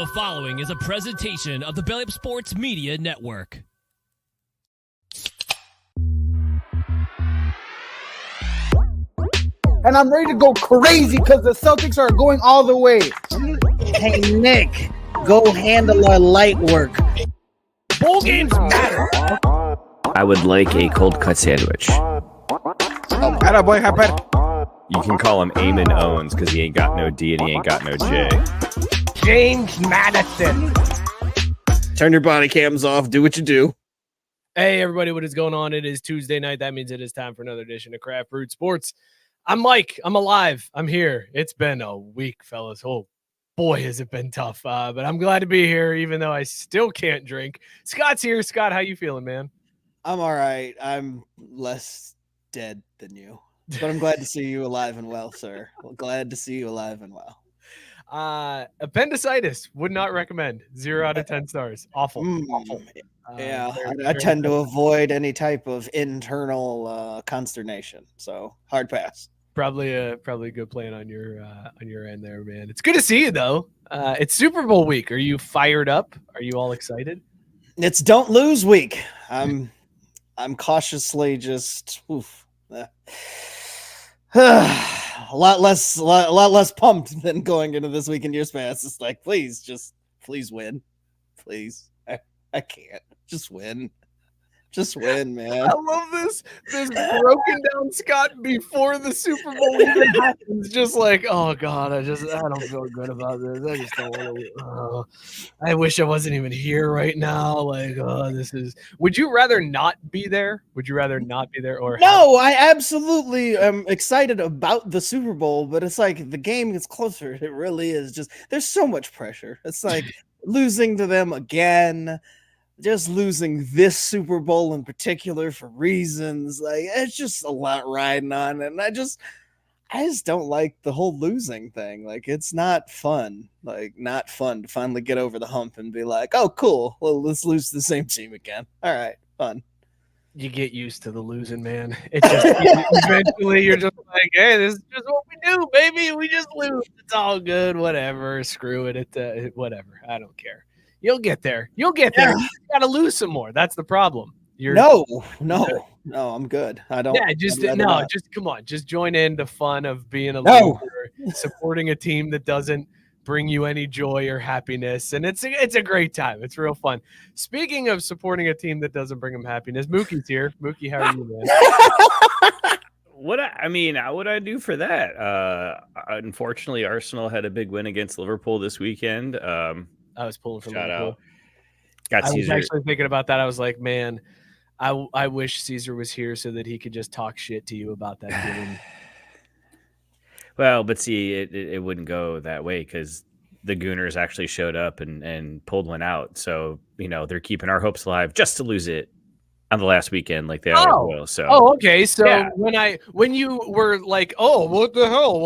following is a presentation of the Belly Up Sports Media Network. And I'm ready to go crazy because the Celtics are going all the way. Hey, Nick, go handle our light work. Bowl games matter. I would like a cold cut sandwich. Attaboy, Happer. You can call him Eamon Owens because he ain't got no D and he ain't got no J. James Madison. Turn your body cams off. Do what you do. Hey, everybody, what is going on? It is Tuesday night. That means it is time for another edition of Craft Brewed Sports. I'm Mike. I'm alive. I'm here. It's been a week, fellas. Oh, boy, has it been tough. But I'm glad to be here, even though I still can't drink. Scott's here. Scott, how you feeling, man? I'm all right. I'm less dead than you. But I'm glad to see you alive and well, sir. Glad to see you alive and well. Appendicitis. Would not recommend. 0 out of 10 stars. Awful. Awful. Yeah, I tend to avoid any type of internal consternation. So hard pass. Probably a good plan on your end there, man. It's good to see you though. It's Super Bowl week. Are you fired up? Are you all excited? It's don't lose week. I'm cautiously just a lot less pumped than going into this week in years past. It's like, please win. Please. I can't. Just win. Just win, man. I love this broken down Scott before the Super Bowl even happens. Just like, oh God, I don't feel good about this. I just don't want to. I wish I wasn't even here right now. Like, would you rather not be there? Would you rather not be there? Or no, I absolutely am excited about the Super Bowl, but it's like the game gets closer. It really is just, there's so much pressure. It's like losing to them again. Just losing this Super Bowl in particular for reasons, like it's just a lot riding on, and I just don't like the whole losing thing. Like it's not fun. Like not fun to finally get over the hump and be like, oh cool, well let's lose to the same team again. All right, fun. You get used to the losing, man. It just eventually you're just like, hey, this is just what we do, baby. We just lose. It's all good. Whatever. Screw it. Whatever. I don't care. You'll get there. You got to lose some more. That's the problem. No, I'm good. I don't. Yeah, just come on. Just join in the fun of being a loser, supporting a team that doesn't bring you any joy or happiness, and it's a great time. It's real fun. Speaking of supporting a team that doesn't bring them happiness, Mookie's here. Mookie, how are you, man? What would I do for that? Unfortunately, Arsenal had a big win against Liverpool this weekend. I was pulling for Shout Liverpool. out. Got I Caesar. was actually thinking about that. I was like, man, I wish Caesar was here so that he could just talk shit to you about that game. Well, but see, it wouldn't go that way because the Gooners actually showed up and pulled one out. So, they're keeping our hopes alive just to lose it on the last weekend like they always will. So, okay. So yeah. when you were like, oh, what the hell?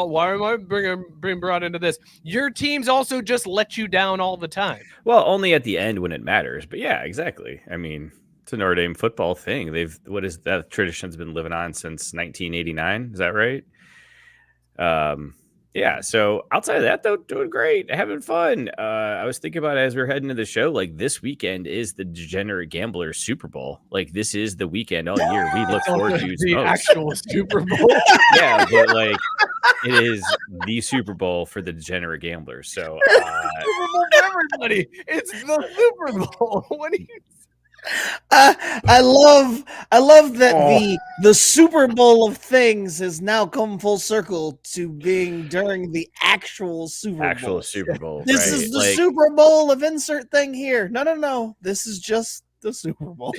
Why am I being brought into this? Your teams also just let you down all the time. Well, only at the end when it matters. But yeah, exactly. I mean, it's a Notre Dame football thing. That tradition's been living on since 1989. Is that right? Yeah. So outside of that, though, doing great, having fun. I was thinking about it as we were heading to the show. Like this weekend is the Degenerate Gambler Super Bowl. Like this is the weekend all year we look forward to the most. Actual Super Bowl. Yeah, but like it is the Super Bowl for the Degenerate Gamblers. So Super Bowl for everybody. It's the Super Bowl. What do you? I love that the Super Bowl of things has now come full circle to being during the actual Super Bowl. Super Bowl. This is the Super Bowl of insert thing here. No. This is just the Super Bowl.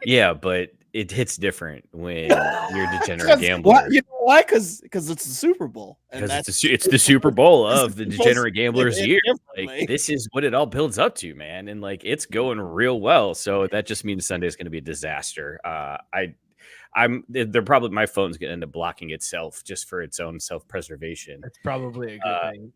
Yeah, but it hits different when you're a degenerate gambler. You know why? Because it's the Super Bowl. Because it's the Super Bowl of the degenerate gamblers year. Like this is what it all builds up to, man, and like it's going real well. So that just means Sunday's going to be a disaster. They're probably my phone's going to end up blocking itself just for its own self-preservation. That's probably a good thing.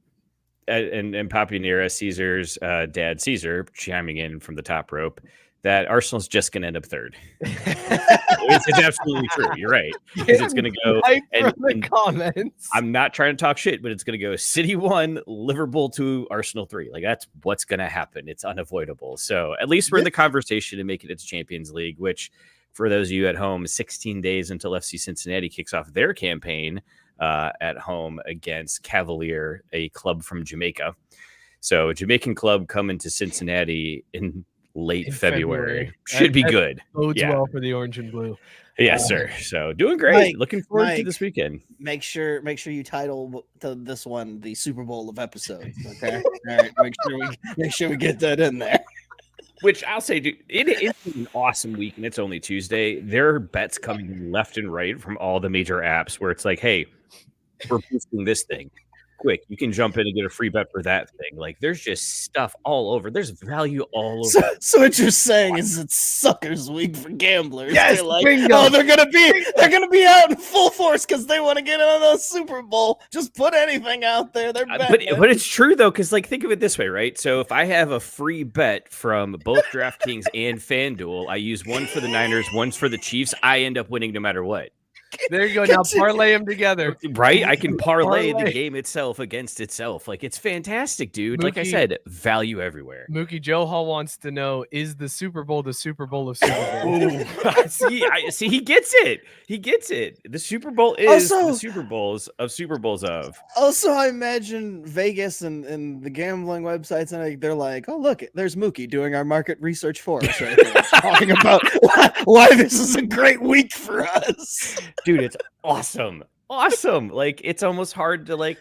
And Papi Nera, Caesar's dad, Caesar, chiming in from the top rope. that Arsenal's just going to end up third. It's absolutely true. You're right. Because it's going to go from the comments. I'm not trying to talk shit, but it's going to go City 1, Liverpool 2, Arsenal 3. Like, that's what's going to happen. It's unavoidable. So at least we're in the conversation to make it its Champions League, which for those of you at home, 16 days until FC Cincinnati kicks off their campaign at home against Cavalier, a club from Jamaica. So a Jamaican club coming to Cincinnati in late February. Should be good. Bodes well for the orange and blue. Yes, sir. So doing great. Mike, Looking forward to this weekend. Make sure you title this one the Super Bowl of episodes. Okay. All right. Make sure we get that in there. Which I'll say, dude, it is an awesome week, and it's only Tuesday. There are bets coming left and right from all the major apps where it's like, hey, we're boosting this thing. Quick, you can jump in and get a free bet for that thing. Like, there's just stuff all over. There's value all over. So what you're saying is it's suckers week for gamblers. Yes, they're like, bingo. oh, they're gonna be out in full force because they want to get on the Super Bowl. Just put anything out there. They're but it's true though, because like think of it this way, right? So if I have a free bet from both DraftKings and FanDuel, I use one for the Niners, one for the Chiefs. I end up winning no matter what. There you go. Now parlay them together. Right? I can parlay the game itself against itself. Like, it's fantastic, dude. Mookie, like I said, value everywhere. Mookie Joe Hall wants to know, is the Super Bowl the Super Bowl of Super Bowls? See, he gets it. He gets it. The Super Bowl is the Super Bowls of Super Bowls of. Also, I imagine Vegas and the gambling websites, and they're like, oh, look, there's Mookie doing our market research for us right there, talking about why this is a great week for us. Dude, it's awesome. Awesome. Like, it's almost hard to, like,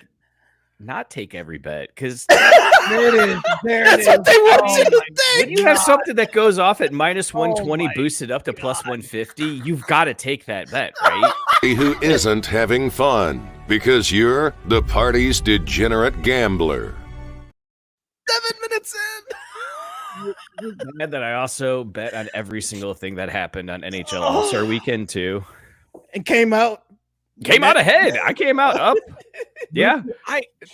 not take every bet because there it is. That's what they want you to think. When you have something that goes off at minus 120 boosted up to plus 150, you've got to take that bet, right? Who isn't having fun because you're the party's degenerate gambler. 7 minutes in. And that I also bet on every single thing that happened on NHL All-Star weekend too. And came out ahead. I came out up. Yeah.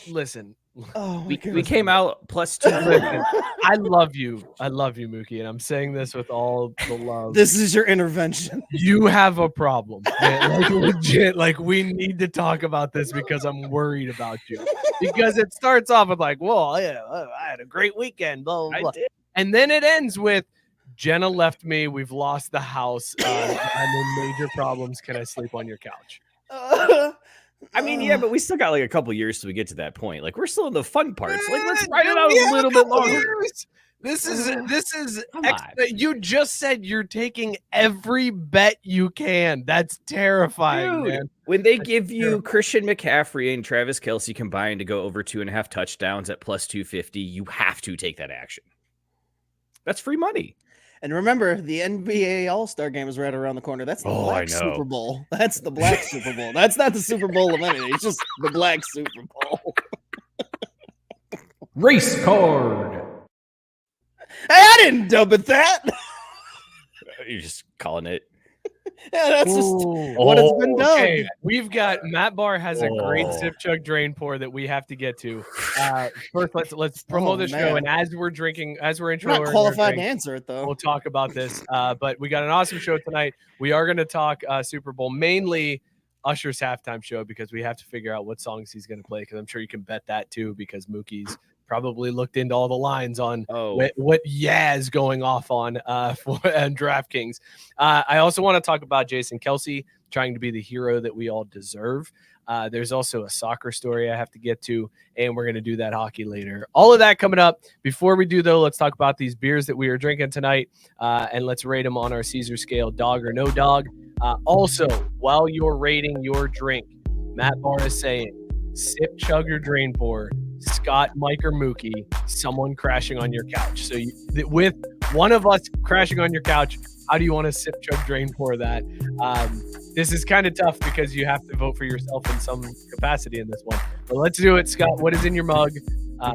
Listen. Oh, we came out plus 2. I love you, Mookie, and I'm saying this with all the love. This is your intervention. You have a problem, man. Like, legit. Like, we need to talk about this because I'm worried about you. Because it starts off with like, "Well, yeah, I had a great weekend." Blah blah blah, and then it ends with, "Jenna left me. We've lost the house. I'm in major problems. Can I sleep on your couch?" I mean, yeah, but we still got like a couple years till we get to that point. Like, we're still in the fun parts. Like, let's ride it out a little bit longer. This is you just said you're taking every bet you can. That's terrifying, man. When they give you Christian McCaffrey and Travis Kelce combined to go over 2.5 touchdowns at plus 250, you have to take that action. That's free money. And remember, the NBA All-Star game is right around the corner. That's the Black Super Bowl. That's the Black Super Bowl. That's not the Super Bowl of anything. It's just the Black Super Bowl. Race card. Hey, I didn't dub it that. You're just calling it. Yeah, that's just what it's been done. Okay. We've got Matt Barr has a great sip chug drain pour that we have to get to. First, let's promote the show, and as we're drinking, as we're introing, not qualified to answer it though. We'll talk about this. But we got an awesome show tonight. We are going to talk Super Bowl, mainly Usher's halftime show, because we have to figure out what songs he's going to play. Because I'm sure you can bet that too, because Mookie's probably looked into all the lines on what is going off on DraftKings. I also want to talk about Jason Kelce trying to be the hero that we all deserve. There's also a soccer story I have to get to, and we're going to do that hockey later. All of that coming up. Before we do, though, let's talk about these beers that we are drinking tonight, and let's rate them on our Caesar scale, dog or no dog. Also, while you're rating your drink, Matt Barr is saying, sip, chug, or drain pour, Scott, Mike, or Mookie, someone crashing on your couch. So with one of us crashing on your couch, how do you want to sip, chug, drain pour that? This is kind of tough because you have to vote for yourself in some capacity in this one. But let's do it, Scott. What is in your mug?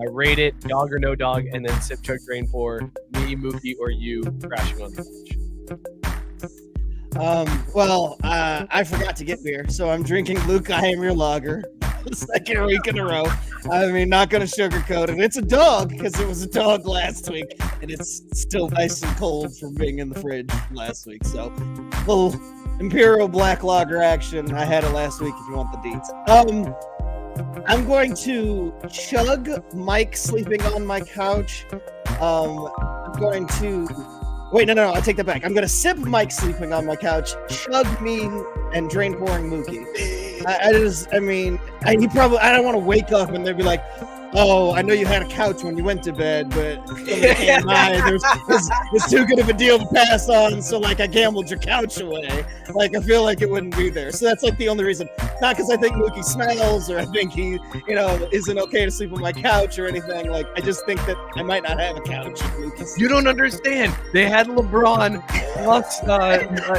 Rate it, dog or no dog, and then sip, chug, drain pour, me, Mookie, or you crashing on the couch. I forgot to get beer, so I'm drinking Luke I Am Your Lager. Second week in a row. I mean, not going to sugarcoat it. It's a dog because it was a dog last week, and it's still nice and cold from being in the fridge last week. So, little Imperial Black Lager action. I had it last week if you want the deets. I'm going to chug Mike sleeping on my couch. I'm going to... Wait, no, I take that back. I'm going to sip Mike sleeping on my couch, chug me, and drain pouring Mookie. I don't want to wake up and they'd be like, oh, I know you had a couch when you went to bed, but it's too good of a deal to pass on, so like I gambled your couch away. Like I feel like it wouldn't be there. So that's like the only reason. Not because I think Mookie smells or I think he, isn't okay to sleep on my couch or anything. Like I just think that I might not have a couch. You don't understand. They had LeBron plus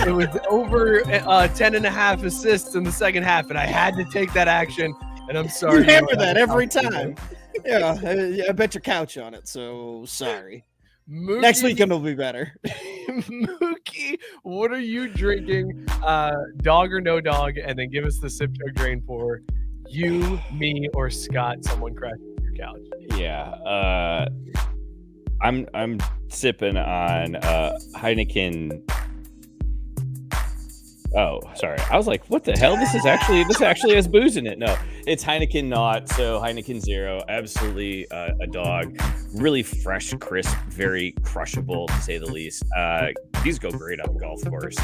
it was over 10.5 assists in the second half, and I had to take that action. And I'm sorry. You hammer that every time. Yeah, I bet your couch on it, so sorry. Mookie, next weekend will be better. Mookie, what are you drinking? Dog or no dog? And then give us the sip, chug, drain, pour. You, me, or Scott, someone crashing your couch. Yeah. I'm sipping on Heineken. Oh, sorry. I was like, what the hell? This actually has booze in it. No, it's Heineken not. So Heineken Zero, absolutely a dog. Really fresh, crisp, very crushable to say the least. These go great on the golf course.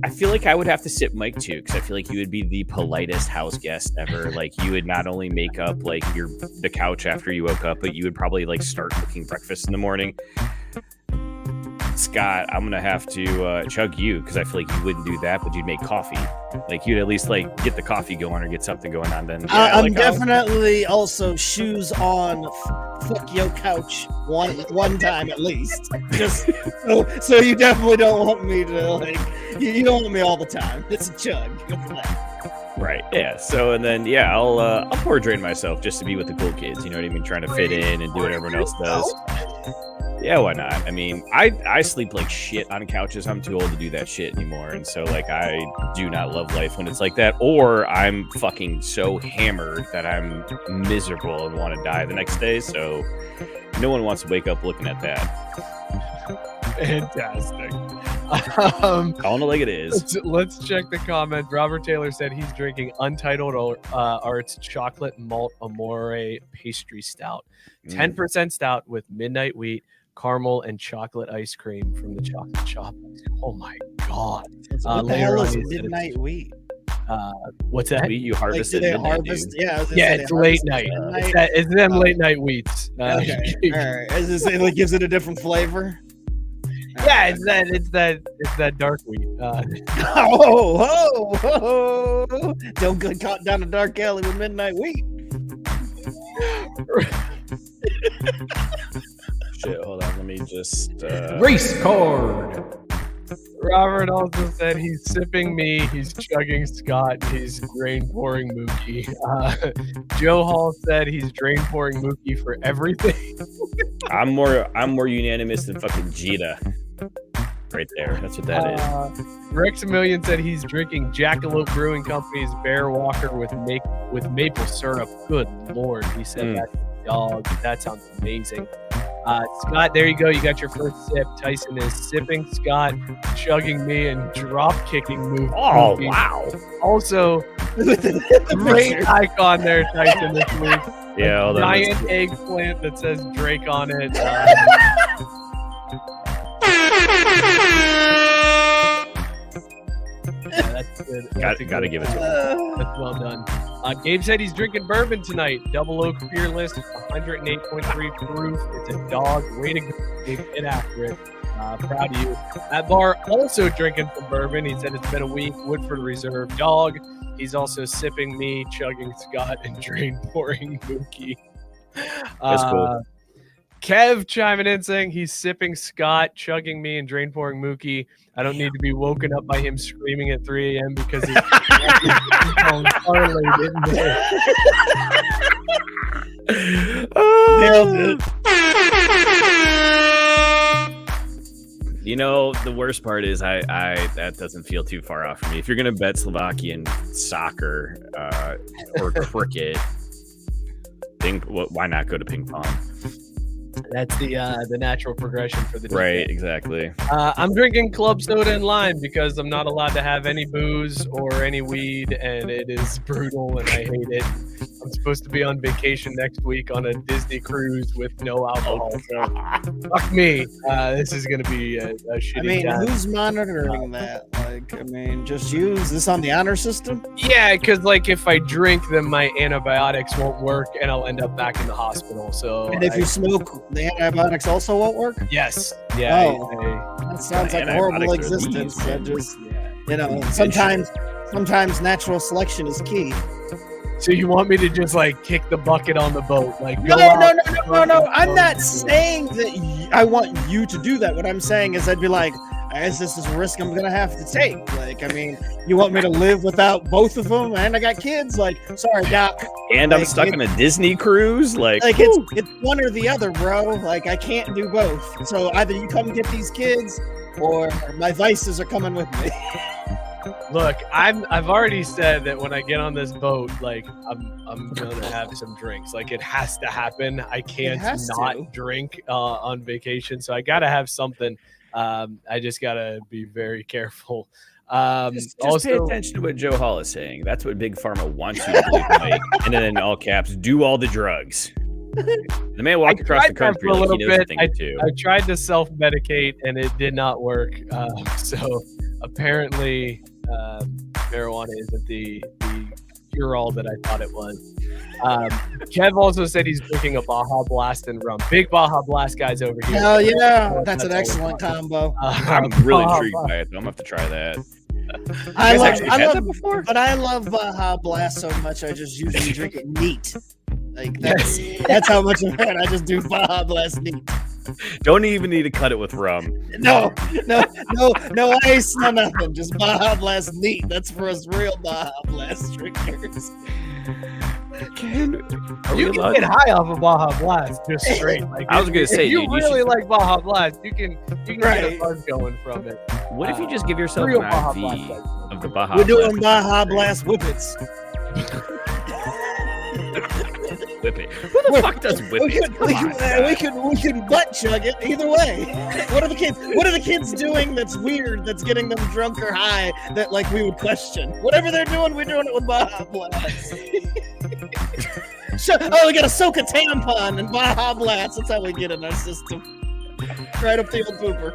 I feel like I would have to sip Mike too, because I feel like you would be the politest house guest ever. Like you would not only make up like the couch after you woke up, but you would probably like start cooking breakfast in the morning. Scott, I'm gonna have to chug you because I feel like you wouldn't do that, but you'd make coffee. Like you'd at least like get the coffee going or get something going on. Then I'm definitely also shoes on. Fuck your couch one time at least. Just so you definitely don't want me to like you don't want me all the time. It's a chug. Right. Yeah. So and then I'll pour drain myself just to be with the cool kids. You know what I mean? Trying to fit in and do what everyone else does. Yeah, why not? I mean, I sleep like shit on couches. I'm too old to do that shit anymore. And so, like, I do not love life when it's like that. Or I'm fucking so hammered that I'm miserable and want to die the next day. So no one wants to wake up looking at that. Fantastic. Calling it like it is. Let's check the comment. Robert Taylor said he's drinking Untitled Arts Chocolate Malt Amore Pastry Stout. 10% stout with midnight wheat, caramel, and chocolate ice cream from the chocolate shop. Oh my god! What the hell is midnight wheat? What's that? You harvest like, it. Harvest? Yeah, it's late night. It's them late night wheats. Okay. All right. It like gives it a different flavor. Yeah, it's that dark wheat. Don't get caught down a dark alley with midnight wheat. Shit, hold on. Let me just race card. Robert also said he's sipping me, he's chugging Scott, he's drain pouring Mookie. Joe Hall said he's drain pouring Mookie for everything. I'm more unanimous than fucking Jita. Right there. That's what that is. Rex Million said he's drinking Jackalope Brewing Company's Bear Walker with maple syrup. Good lord, he said that dog. That sounds amazing. Scott, there you go. You got your first sip. Tyson is sipping Scott, chugging me, and drop kicking move. Oh wow! Also, great icon there, Tyson, this week. Yeah, hold on. Giant eggplant that says Drake on it. Yeah, that's good. Gotta give it to him. That's well done. Gabe said he's drinking bourbon tonight. Double Oak Fearless, 108.3 proof. It's a dog. Way to go, Gabe. Get after it. Proud of you. At bar, also drinking some bourbon. He said it's been a week. Woodford Reserve dog. He's also sipping me, chugging Scott, and drain pouring Mookie. That's cool. Kev chiming in saying he's sipping Scott, chugging me, and drain pouring Mookie. I don't need to be woken up by him screaming at 3 a.m. because his phone parlayed in there. Nailed it. You know, the worst part is I that doesn't feel too far off for me. If you're gonna bet Slovakian soccer or cricket, why not go to ping pong? That's the natural progression for the right, exactly. I'm drinking club soda and lime because I'm not allowed to have any booze or any weed, and it is brutal, and I hate it. I'm supposed to be on vacation next week on a Disney cruise with no alcohol. So fuck me. This is going to be a shitty time. Who's monitoring that? Just you? Is this on the honor system? Yeah, because if I drink, then my antibiotics won't work, and I'll end up back in the hospital. So, and if you smoke, the antibiotics also won't work? Yes. Yeah. That sounds like a horrible existence. Sometimes natural selection is key. So you want me to just kick the bucket on the boat? No. I'm not saying that I want you to do that. What I'm saying is I'd be like, I guess this is a risk I'm gonna have to take. You want me to live without both of them, and I got kids. Sorry, doc. And I'm stuck on a Disney cruise. It's one or the other, bro. I can't do both. So either you come get these kids, or my vices are coming with me. Look, I've already said that when I get on this boat, I'm gonna have some drinks. It has to happen. I can't not drink on vacation, so I gotta have something. I just gotta be very careful. Just pay attention to what Joe Hall is saying. That's what Big Pharma wants you to believe, Mike. And then in all caps, do all the drugs. The man walked across the country like he knows a thing or two. I tried to self-medicate and it did not work. So apparently marijuana isn't the cure-all that I thought it was. Kev also said he's drinking a Baja Blast and rum. Big Baja Blast guys over here. Hell yeah, that's an excellent combo. I'm really intrigued by it, so I'm gonna have to try that. I love Baja Blast so much. I just usually drink it neat. That's how much of it I just do Baja Blast neat. Don't even need to cut it with rum. No ice, no nothing. Just Baja Blast neat. That's for us real Baja Blast drinkers. You can get high off of Baja Blast just straight. I was gonna say, if you really like Baja Blast, you can get a buzz going from it. What if you just give yourself an IV of the Baja? We're doing Baja Blast whippets. Whip it. Who the fuck does whip it? We can butt chug it either way. What are the kids doing that's weird, that's getting them drunk or high, that we would question? Whatever they're doing, we're doing it with Baja Blast. We gotta soak a tampon in Baja Blast. That's how we get in our system. Right up the old pooper.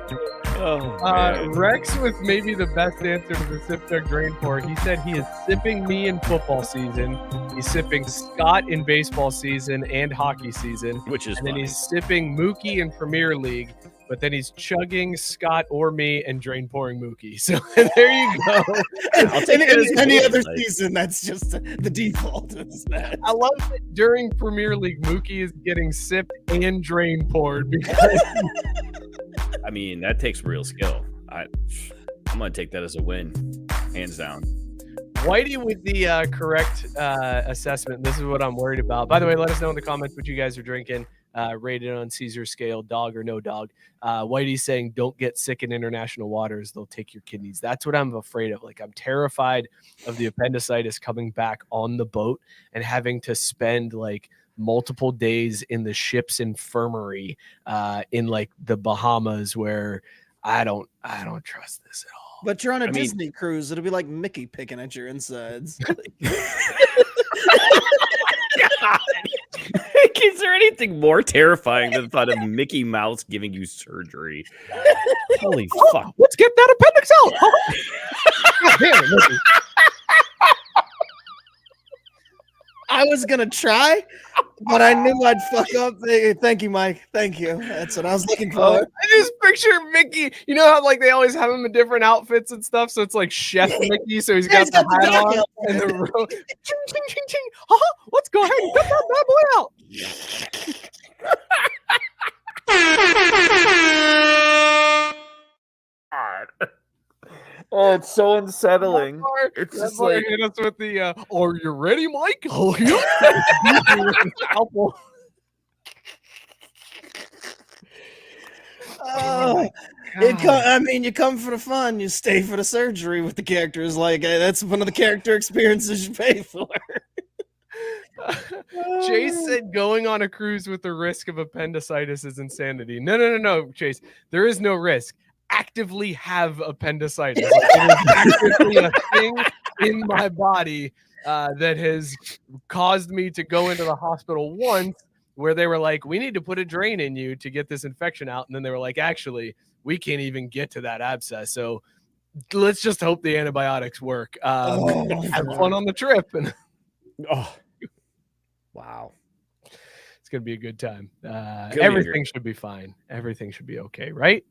Rex with maybe the best answer to the sip dug drain pour. He said he is sipping me in football season. He's sipping Scott in baseball season and hockey season. And then he's sipping Mookie in Premier League. But then he's chugging Scott or me and drain pouring Mookie. So there you go. I'll take any other season, that's just the default. I love that during Premier League, Mookie is getting sipped and drain poured. Because I mean, that takes real skill. I'm going to take that as a win, hands down. Whitey with the correct assessment. This is what I'm worried about. By the way, let us know in the comments what you guys are drinking. Rated on Caesar scale, dog or no dog. Whitey's saying don't get sick in international waters. They'll take your kidneys. That's what I'm afraid of. I'm terrified of the appendicitis coming back on the boat and having to spend multiple days in the ship's infirmary in the Bahamas, where I don't trust this at all. But you're on a Disney cruise. It'll be like Mickey picking at your insides. Is there anything more terrifying than the thought of Mickey Mouse giving you surgery? Holy fuck. Let's get that appendix out. God damn it, Mickey. I was going to try, but I knew I'd fuck up. Thank you, Mike. Thank you. That's what I was looking for. I just picture Mickey. You know how they always have him in different outfits and stuff? So it's Chef Mickey. So he's got the hat on and the robe. Ching, ching, ching, ching. Let's go ahead and cut that bad boy out. Oh, it's so unsettling. It's just hit us with the are you ready, Mike? Oh, yeah. You come for the fun, you stay for the surgery with the characters. Like that's one of the character experiences you pay for. Chase said going on a cruise with the risk of appendicitis is insanity. No, Chase. There is no risk. Actively have appendicitis. It is actively a thing in my body that has caused me to go into the hospital once where they were like, we need to put a drain in you to get this infection out. And then they were like, actually, we can't even get to that abscess. So let's just hope the antibiotics work. Have fun on the trip. And wow. It's going to be a good time. Everything should be fine. Everything should be okay, right?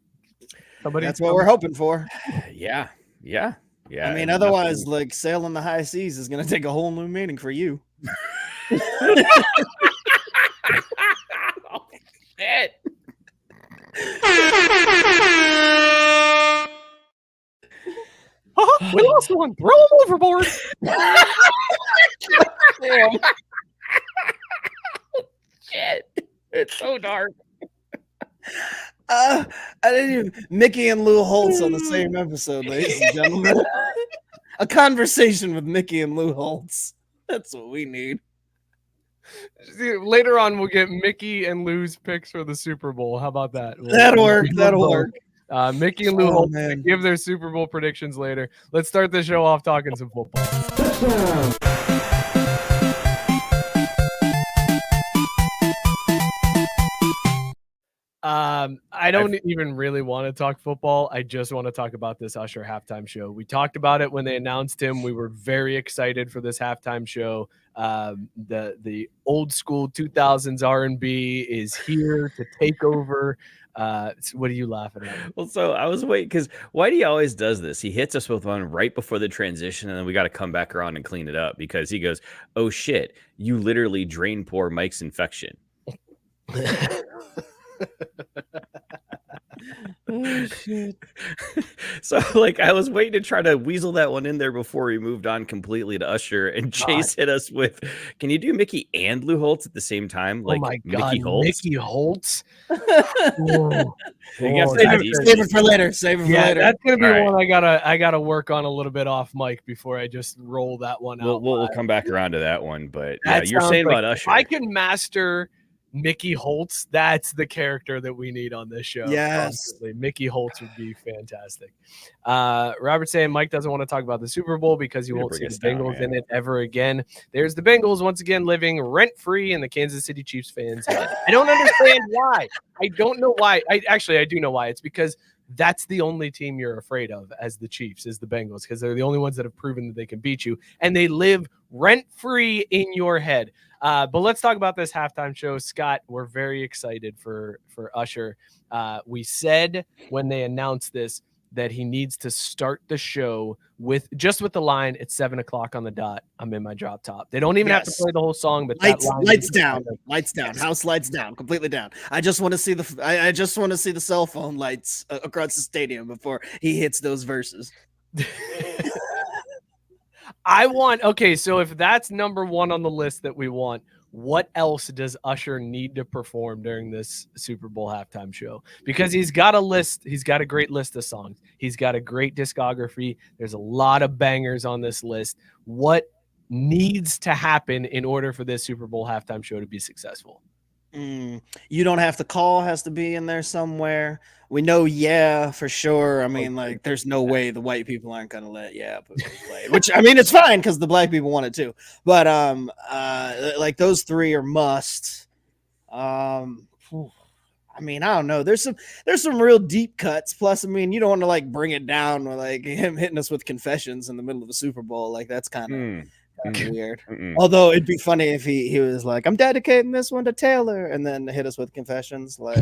That's what we're hoping for. Yeah. I mean, otherwise, like sailing the high seas is going to take a whole new meaning for you. Oh, shit. We lost one. Throw him overboard. Shit. It's so dark. I didn't even Mickey and Lou Holtz on the same episode, ladies and gentlemen. A conversation with Mickey and Lou Holtz. That's what we need. Later on, we'll get Mickey and Lou's picks for the Super Bowl. How about that? That'll work. Mickey and Lou Holtz give their Super Bowl predictions later. Let's start the show off talking some football. I don't even really want to talk football. I just want to talk about this Usher halftime show. We talked about it when they announced him. We were very excited for this halftime show. The old school 2000s R&B is here to take over. What are you laughing at? Well, so I was waiting because Whitey always does this. He hits us with one right before the transition, and then we got to come back around and clean it up because he goes, "Oh shit, you literally drained poor Mike's infection." Oh shit. So like I was waiting to try to weasel that one in there before we moved on completely to Usher, and Chase hit us with, can you do Mickey and Lou Holtz at the same time? Like, oh my god, Mickey Holtz. Save it for later. That's gonna be one I gotta work on a little bit off mic before I just roll that one out. We'll come back around to that one, but yeah, you're saying about Usher. I can master Mickey Holtz. That's the character that we need on this show. Yes. Constantly. Mickey Holtz would be fantastic. Robert saying Mike doesn't want to talk about the Super Bowl because he won't see the Bengals in it ever again. There's the Bengals once again living rent-free in the Kansas City Chiefs fans' head. I don't understand why. I don't know why. I do know why. It's because that's the only team you're afraid of as the Chiefs is the Bengals, because they're the only ones that have proven that they can beat you, and they live rent-free in your head. But let's talk about this halftime show. Scott, we're very excited for Usher. We said when they announced this that he needs to start the show with the line, it's 7:00 on the dot. I'm in my drop top. They don't even have to play the whole song, but lights down, house lights down, completely down. I just want to see the cell phone lights across the stadium before he hits those verses. So if that's number one on the list that we want, what else does Usher need to perform during this Super Bowl halftime show? Because he's got a great list of songs. He's got a great discography. There's a lot of bangers on this list. What needs to happen in order for this Super Bowl halftime show to be successful? You don't have to call, has to be in there somewhere. We know, for sure. I mean, like, there's no way the white people aren't gonna let play. Which I mean, it's fine because the black people want it too. But like those three are must. I mean, I don't know. There's some real deep cuts. Plus, I mean, you don't want to like bring it down with like him hitting us with confessions in the middle of the Super Bowl. Like that's kind of weird. Although it'd be funny if he was like, I'm dedicating this one to Taylor, and then hit us with confessions. Like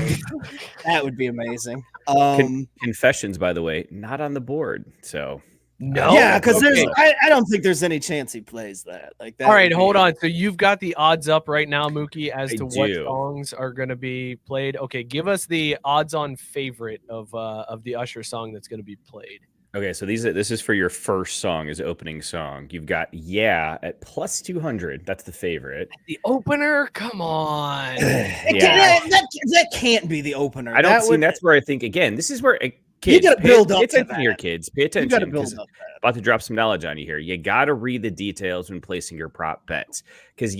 that would be amazing. Confessions, by the way, not on the board. So no, because I don't think there's any chance he plays that. Like that. All right, hold on. So you've got the odds up right now, Mookie, as to what songs are going to be played. Okay, give us the odds-on favorite of the Usher song that's going to be played. Okay, so this is for your first song, his opening song. You've got at plus 200. That's the favorite. The opener? Come on. That can't be the opener. That's where I think, again, this is where kids, you gotta build up pay to attention to your that. kids. Pay You attention. got to build 'Cause up that. about to drop some knowledge on you here. You got to read the details when placing your prop bets. Because,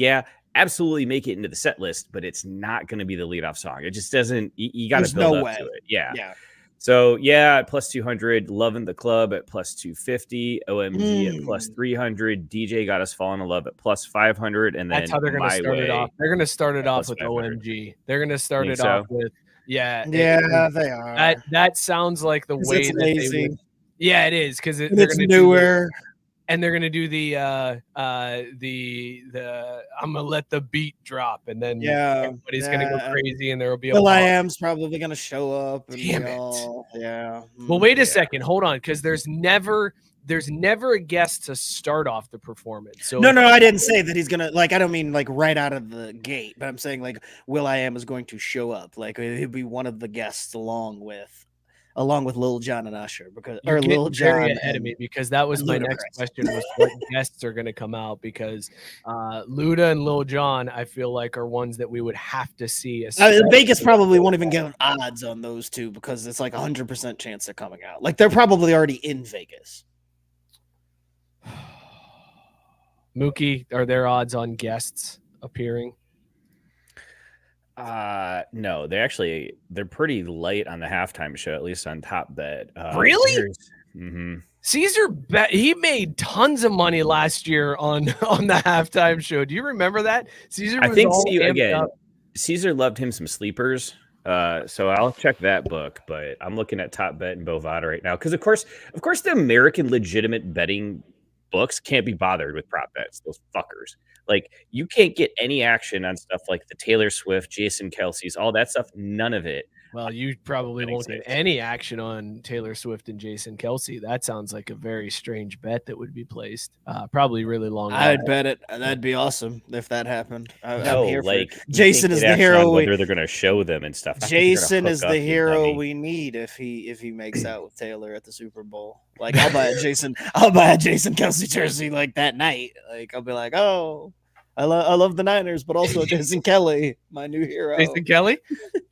absolutely make it into the set list, but it's not going to be the leadoff song. It just doesn't. You got to There's build no up way. to it. Yeah. Yeah. So, at plus 200, loving the club at plus 250, OMG at plus 300, DJ got us falling in love at plus 500, and then That's how they're going to start it off. They're going to start it off with 500. OMG. They're going to start it off with They are. That sounds like the way it's that lazy. they would. Yeah, it is because they're It's going to newer. and they're gonna do the I'm gonna let the beat drop, and then everybody's gonna go crazy, and there will be a Will.i.am's probably gonna show up. And Damn it! Well, wait a second, hold on, because there's never a guest to start off the performance. So no, I didn't say that he's gonna I don't mean right out of the gate, but I'm saying Will.i.am is going to show up. He'll be one of the guests along with Lil Jon and Usher Lil Jon ahead of me, because that was my next question, was what guests are going to come out, because Luda and Lil Jon I feel like are ones that we would have to see. Vegas probably won't even give odds on those two because it's 100% chance they're coming out. They're probably already in Vegas. Mookie, are there odds on guests appearing? No, they're pretty light on the halftime show, at least on Top Bet. Really? Mm-hmm. Caesar he made tons of money last year on the halftime show. Do you remember that? Caesar was Caesar loved him some sleepers. So I'll check that book, but I'm looking at Top Bet and Bovada right now because of course the American legitimate betting books can't be bothered with prop bets. Those fuckers. You can't get any action on stuff like the Taylor Swift, Jason Kelce's, all that stuff. None of it. Well, you probably won't get any action on Taylor Swift and Jason Kelce. That sounds like a very strange bet that would be placed. Probably really long. I'd bet it. That'd be awesome if that happened. I'm here for it. Jason is the hero. Whether they're going to show them and stuff. Jason is the hero we need if he makes out with Taylor at the Super Bowl. I'll buy a Jason Kelce jersey that night. I'll be like, oh. I love the Niners, but also Jason Kelce, my new hero. Jason Kelce?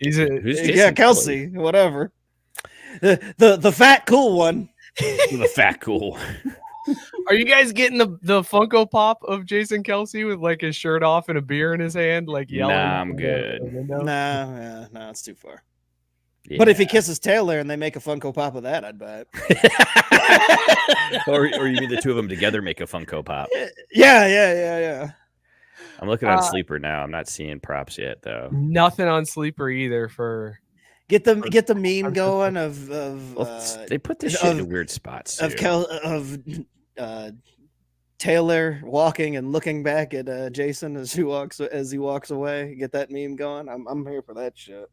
Who's Jason Kelce, whatever. The fat cool one. The fat cool. Are you guys getting the Funko Pop of Jason Kelce with his shirt off and a beer in his hand, yelling? Nah, I'm good. Nah, it's too far. Yeah. But if he kisses Taylor and they make a Funko Pop of that, I'd buy it. or you mean the two of them together make a Funko Pop? Yeah. I'm looking on Sleeper now. I'm not seeing props yet, though. Nothing on Sleeper either for get the meme going of they put this shit in weird spots of Taylor walking and looking back at Jason as he walks away. Get that meme going. I'm here for that shit.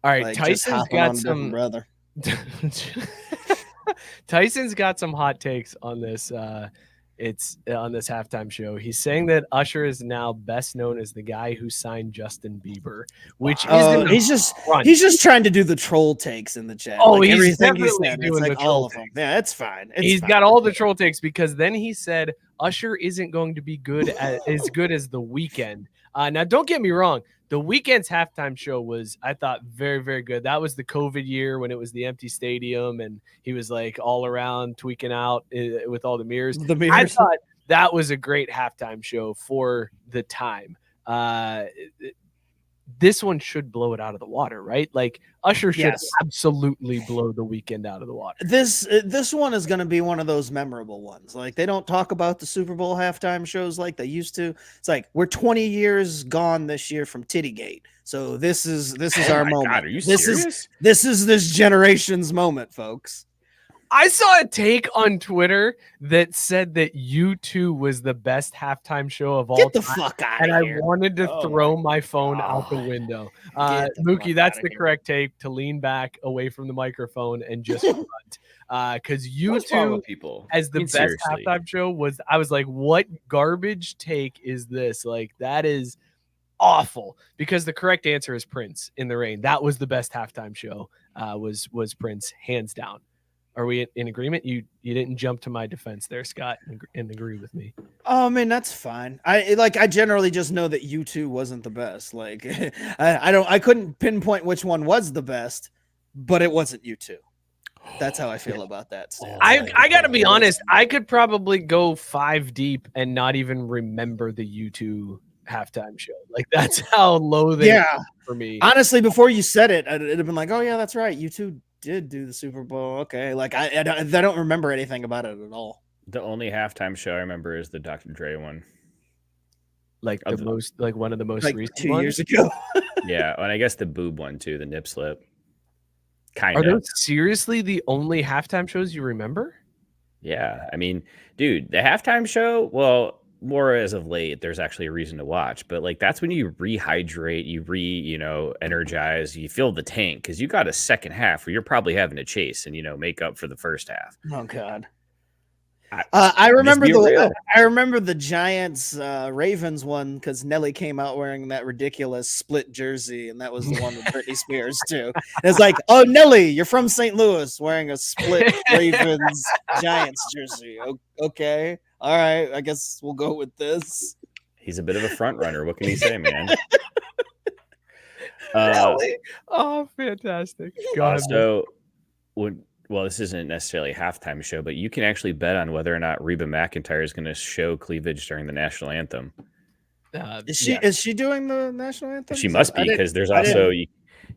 All right, Tyson's got some brother. Tyson's got some hot takes on this. It's on this halftime show. He's saying that Usher is now best known as the guy who signed Justin Bieber, which isn't. He's just trying to do the troll takes in the chat. Oh, he's definitely doing the all troll of them. takes. Yeah, it's fine. He's got all the troll takes because then he said Usher isn't going to be as good as The Weeknd. Now, don't get me wrong. The Weeknd's halftime show was, I thought, very, very good. That was the COVID year when it was the empty stadium and he was all around tweaking out with all the mirrors. I thought that was a great halftime show for the time. This one should blow it out of the water, right? Usher should absolutely blow The Weeknd out of the water. This one is going to be one of those memorable ones. They don't talk about the Super Bowl halftime shows like they used to. It's we're 20 years gone this year from Tittygate. So this is our moment. God, are you serious? This is this generation's moment, folks. I saw a take on Twitter that said that U2 was the best halftime show of all time. Get the fuck out of here. I wanted to throw my phone out the window. Mookie, that's the correct take, to lean back away from the microphone and just grunt. Because U2 as the best halftime show was, I was like, what garbage take is this? That is awful. Because the correct answer is Prince, In the Rain. That was the best halftime show, was Prince, hands down. Are we in agreement? You didn't jump to my defense there, Scott, and agree with me. Oh, man, that's fine. I generally just know that U2 wasn't the best. I couldn't pinpoint which one was the best, but it wasn't U2. That's how I feel about that. Still. I gotta be honest. I could probably go 5 deep and not even remember the U2 halftime show. Like that's how low they were for me. Honestly, before you said it, it'd have been like, oh yeah, that's right. U2 did do the Super Bowl. Okay, like I don't remember anything about it at all. The only halftime show I remember is the Dr. Dre one. Like one of the most like recent 2 ones? years ago. Yeah, and I guess the boob one too, the nip slip. Are those seriously the only halftime shows you remember? Yeah, I mean, dude, the halftime show, well, more as of late, there's actually a reason to watch, but like that's when you rehydrate, you energize, you fill the tank because you got a second half where you're probably having to chase and make up for the first half. Oh God. I remember the Giants Ravens one because Nelly came out wearing that ridiculous split jersey, and that was the one with Britney Spears too. And it's like, oh Nelly, you're from St. Louis wearing a split Ravens Giants jersey. Okay, all right, I guess we'll go with this. He's a bit of a front runner. What can he say, man? Nelly. Oh, fantastic! Well, this isn't necessarily a halftime show, but you can actually bet on whether or not Reba McEntire is going to show cleavage during the national anthem. Is she doing the national anthem? She must be because there's also you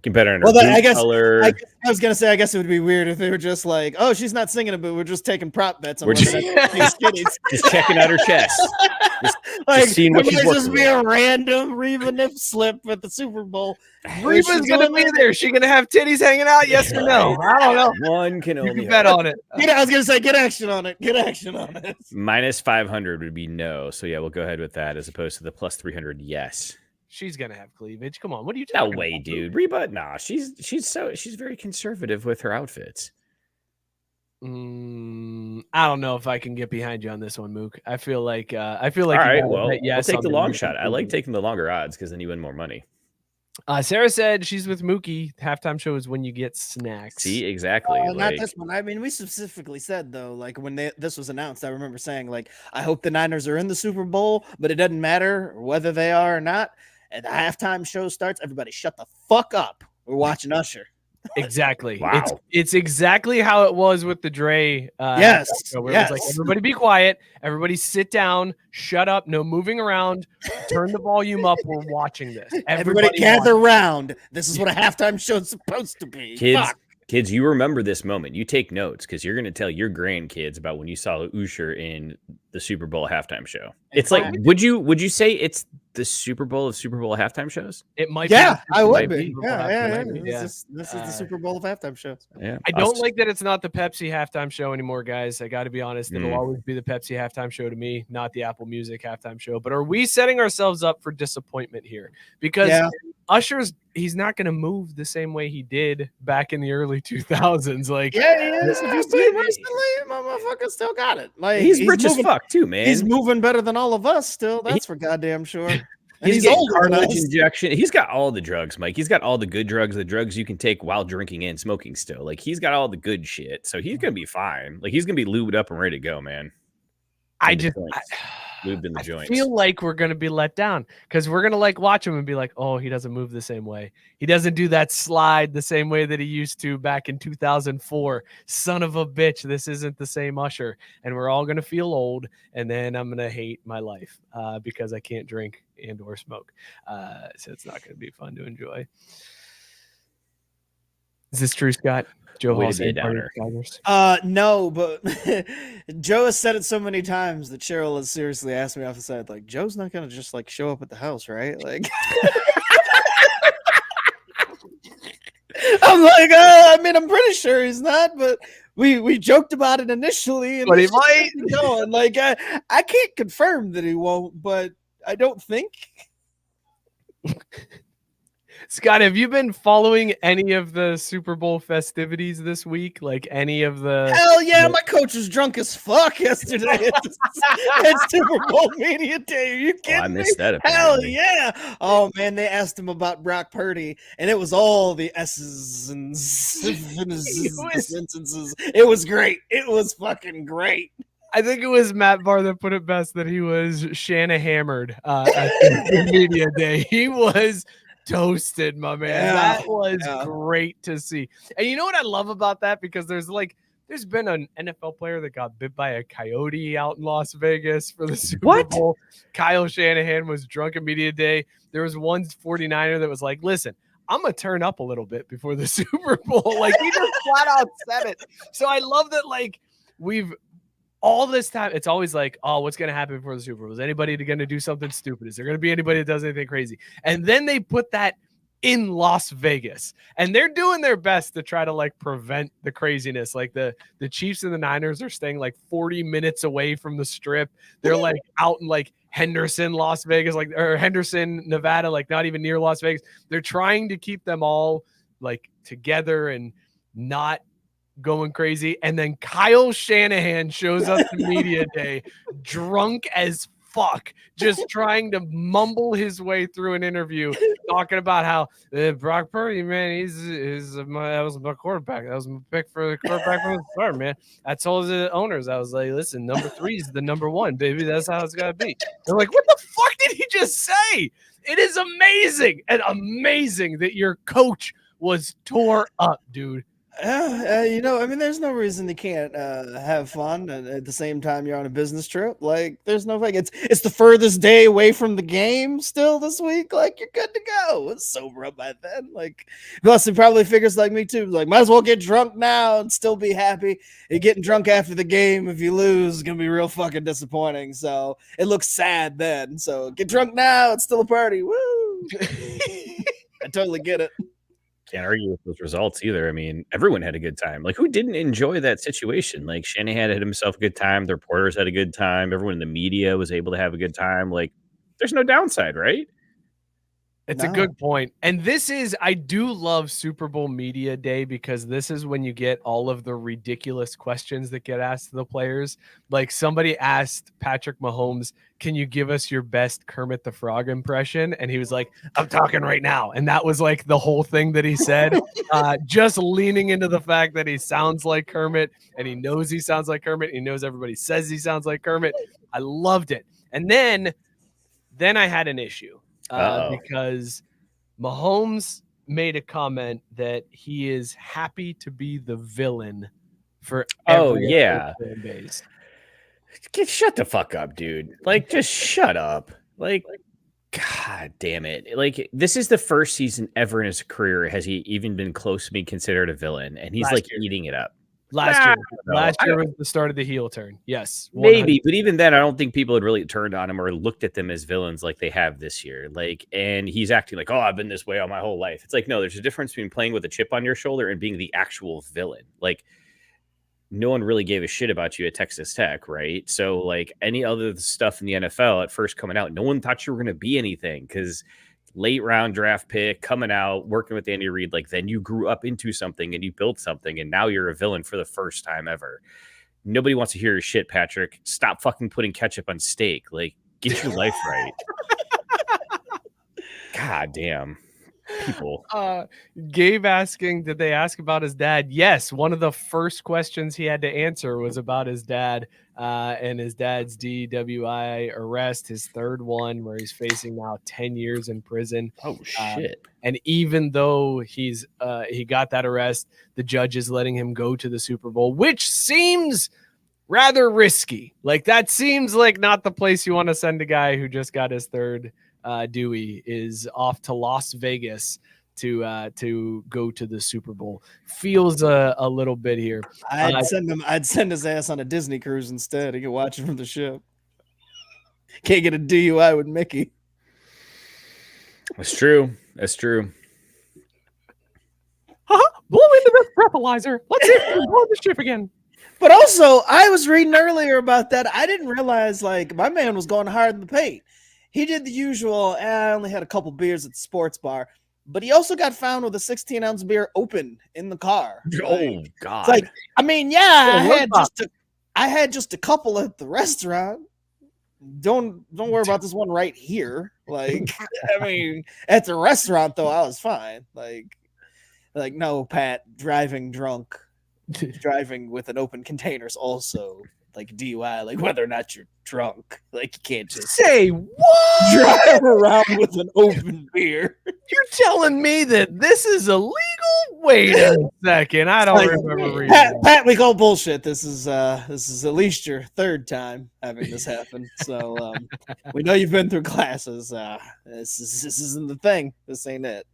can bet on her color. I was gonna say I guess it would be weird if they were just like, oh, she's not singing it, but we're just taking prop bets on we're just checking out her chest. Just seeing what she's working be a random Reba nip slip at the Super Bowl. Reba's gonna be there. She gonna have titties hanging out? Yes or no? I don't know. One can only bet on it. I was gonna say get action on it. Minus 500 would be no. So yeah, we'll go ahead with that as opposed to the plus 300. Yes. She's gonna have cleavage. Come on, what are you talking about? No way, dude. Reba, nah, she's very conservative with her outfits. I don't know if I can get behind you on this one, Mook. I feel like all right. Well, we'll take the long shot. I like taking the longer odds because then you win more money. Sarah said she's with Mookie. Halftime show is when you get snacks. See, exactly. Not this one. I mean, we specifically said though, like when this was announced, I remember saying like, I hope the Niners are in the Super Bowl, but it doesn't matter whether they are or not. And the halftime show starts. Everybody, shut the fuck up. We're watching Usher. Exactly. Wow. It's exactly how it was with the Dre. Yes. It was like, everybody be quiet. Everybody sit down. Shut up. No moving around. Turn the volume up. We're watching this. Everybody gather around. This is what a halftime show is supposed to be. Kids, you remember this moment. You take notes because you're going to tell your grandkids about when you saw Usher in the Super Bowl halftime show. It's like, would you say it's the Super Bowl of Super Bowl halftime shows? It might. Yeah, I would be. Yeah. This is the Super Bowl of halftime shows. Yeah. I don't like that it's not the Pepsi halftime show anymore, guys. I got to be honest. It'll always be the Pepsi halftime show to me, not the Apple Music halftime show. But are we setting ourselves up for disappointment here? Because he's not going to move the same way he did back in the early 2000s. Like, he is. If you see him recently, motherfucker still got it. Like, he's rich as fuck too, man. He's moving better than all of us still. That's for goddamn sure. And he's old cartilage injection. He's got all the drugs, Mike. He's got all the good drugs, the drugs you can take while drinking and smoking still. Like, he's got all the good shit. So he's going to be fine. Like, he's going to be lubed up and ready to go, man. Lubed in the joints. I feel like we're going to be let down because we're going to like watch him and be like, oh, he doesn't move the same way. He doesn't do that slide the same way that he used to back in 2004. Son of a bitch. This isn't the same Usher. And we're all going to feel old. And then I'm going to hate my life because I can't drink and or smoke. So it's not going to be fun to enjoy. Is this true, Scott? Joe Way to be a downer. No, but Joe has said it so many times that Cheryl has seriously asked me off the side, like, Joe's not gonna just like show up at the house, right? Like, I'm like, I mean, I'm pretty sure he's not, but we joked about it initially, and but he might. Going. Like, I can't confirm that he won't, but I don't think. Scott, have you been following any of the Super Bowl festivities this week? Like any of the... Hell yeah, my coach was drunk as fuck yesterday at Super Bowl Media Day. Are you kidding I missed me? that. Apparently. Hell yeah. Oh, man, they asked him about Brock Purdy, and it was all the S's and sentences. It was great. It was fucking great. I think it was Matt Barr that put it best that he was Shana-hammered at Media Day. He was toasted, my man. Yeah, That was great to see. And you know what I love about that? Because there's been an NFL player that got bit by a coyote out in Las Vegas for the Super Bowl. Kyle Shanahan was drunk at media day. There was one 49er that was like, listen, I'm going to turn up a little bit before the Super Bowl. Like, he just flat out said it. So I love that, like, we've all this time, it's always like, oh, what's going to happen before the Super Bowl? Is anybody going to do something stupid? Is there going to be anybody that does anything crazy? And then they put that in Las Vegas, and they're doing their best to try to like prevent the craziness. Like the Chiefs and the Niners are staying like 40 minutes away from the strip. They're like out in like Henderson, Las Vegas, like, or Henderson, Nevada, like not even near Las Vegas. They're trying to keep them all like together and not going crazy. And then Kyle Shanahan shows up to media day drunk as fuck, just trying to mumble his way through an interview, talking about how Brock Purdy, man, that was my quarterback. That was my pick for the quarterback from the start, man. I told the owners, I was like, listen, number 3 is the number 1, baby. That's how it's gotta be. They're like, what the fuck did he just say? It is amazing and amazing that your coach was tore up, dude. You know, I mean, there's no reason you can't have fun, and at the same time you're on a business trip. Like, there's no thing. It's the furthest day away from the game still this week. Like, you're good to go. It's sober up by then. Like, plus he probably figures like me too. Like, might as well get drunk now and still be happy. And getting drunk after the game, if you lose, is gonna be real fucking disappointing. So it looks sad then. So get drunk now. It's still a party. Woo! I totally get it. Can't argue with those results either. I mean, everyone had a good time. Like, who didn't enjoy that situation? Like, Shanahan had himself a good time. The reporters had a good time. Everyone in the media was able to have a good time. Like, there's no downside, right? It's a good point. And I do love Super Bowl media day, because this is when you get all of the ridiculous questions that get asked to the players. Like, somebody asked Patrick Mahomes, can you give us your best Kermit the Frog impression? And he was like, I'm talking right now. And that was like the whole thing that he said, just leaning into the fact that he sounds like Kermit, and he knows he sounds like Kermit. He knows everybody says he sounds like Kermit. I loved it. And then I had an issue. Because Mahomes made a comment that he is happy to be the villain for every fan base. Shut the fuck up, dude. Like, just shut up. Like, God damn it. Like, this is the first season ever in his career has he even been close to being considered a villain, and he's eating it up. Last year was the start of the heel turn. Yes. 100%. Maybe, but even then, I don't think people had really turned on him or looked at them as villains like they have this year. Like, and he's acting like, oh, I've been this way all my whole life. It's like, no, there's a difference between playing with a chip on your shoulder and being the actual villain. Like, no one really gave a shit about you at Texas Tech, right? So, like, any other stuff in the NFL at first coming out, no one thought you were going to be anything, because late round draft pick coming out, working with Andy Reid, like, then you grew up into something and you built something, and now you're a villain for the first time ever. Nobody wants to hear your shit, Patrick. Stop fucking putting ketchup on steak. Like, get your life right. God damn. People. Gabe asking, did they ask about his dad? Yes. One of the first questions he had to answer was about his dad and his dad's DWI arrest, his third one, where he's facing now 10 years in prison. Oh, shit. And even though he got that arrest, the judge is letting him go to the Super Bowl, which seems rather risky. Like, that seems like not the place you want to send a guy who just got his third Dewey, is off to Las Vegas to go to the Super Bowl. Feels a little bit here. I'd send his ass on a Disney cruise instead. He could watch it from the ship. Can't get a DUI with Mickey. That's true. That's true. Blow in the breathalyzer. Let's see if we can blow the ship again. But also, I was reading earlier about that. I didn't realize, like, my man was going hard in the paint. He did the usual, I only had a couple beers at the sports bar, but he also got found with a 16-ounce beer open in the car. Oh, God. It's like, I mean, yeah, I had just a couple at the restaurant. Don't worry about this one right here. Like, I mean, at the restaurant, though, I was fine. Like, no, Pat, driving drunk, driving with an open container is also like DUI, like whether or not you're drunk. Like you can't just Say what? drive around with an open beer. You're telling me that this is illegal? Wait a second. I don't Like, remember reading. Pat, we call bullshit. This is at least your third time having this happen. So we know you've been through classes. This isn't the thing. This ain't it.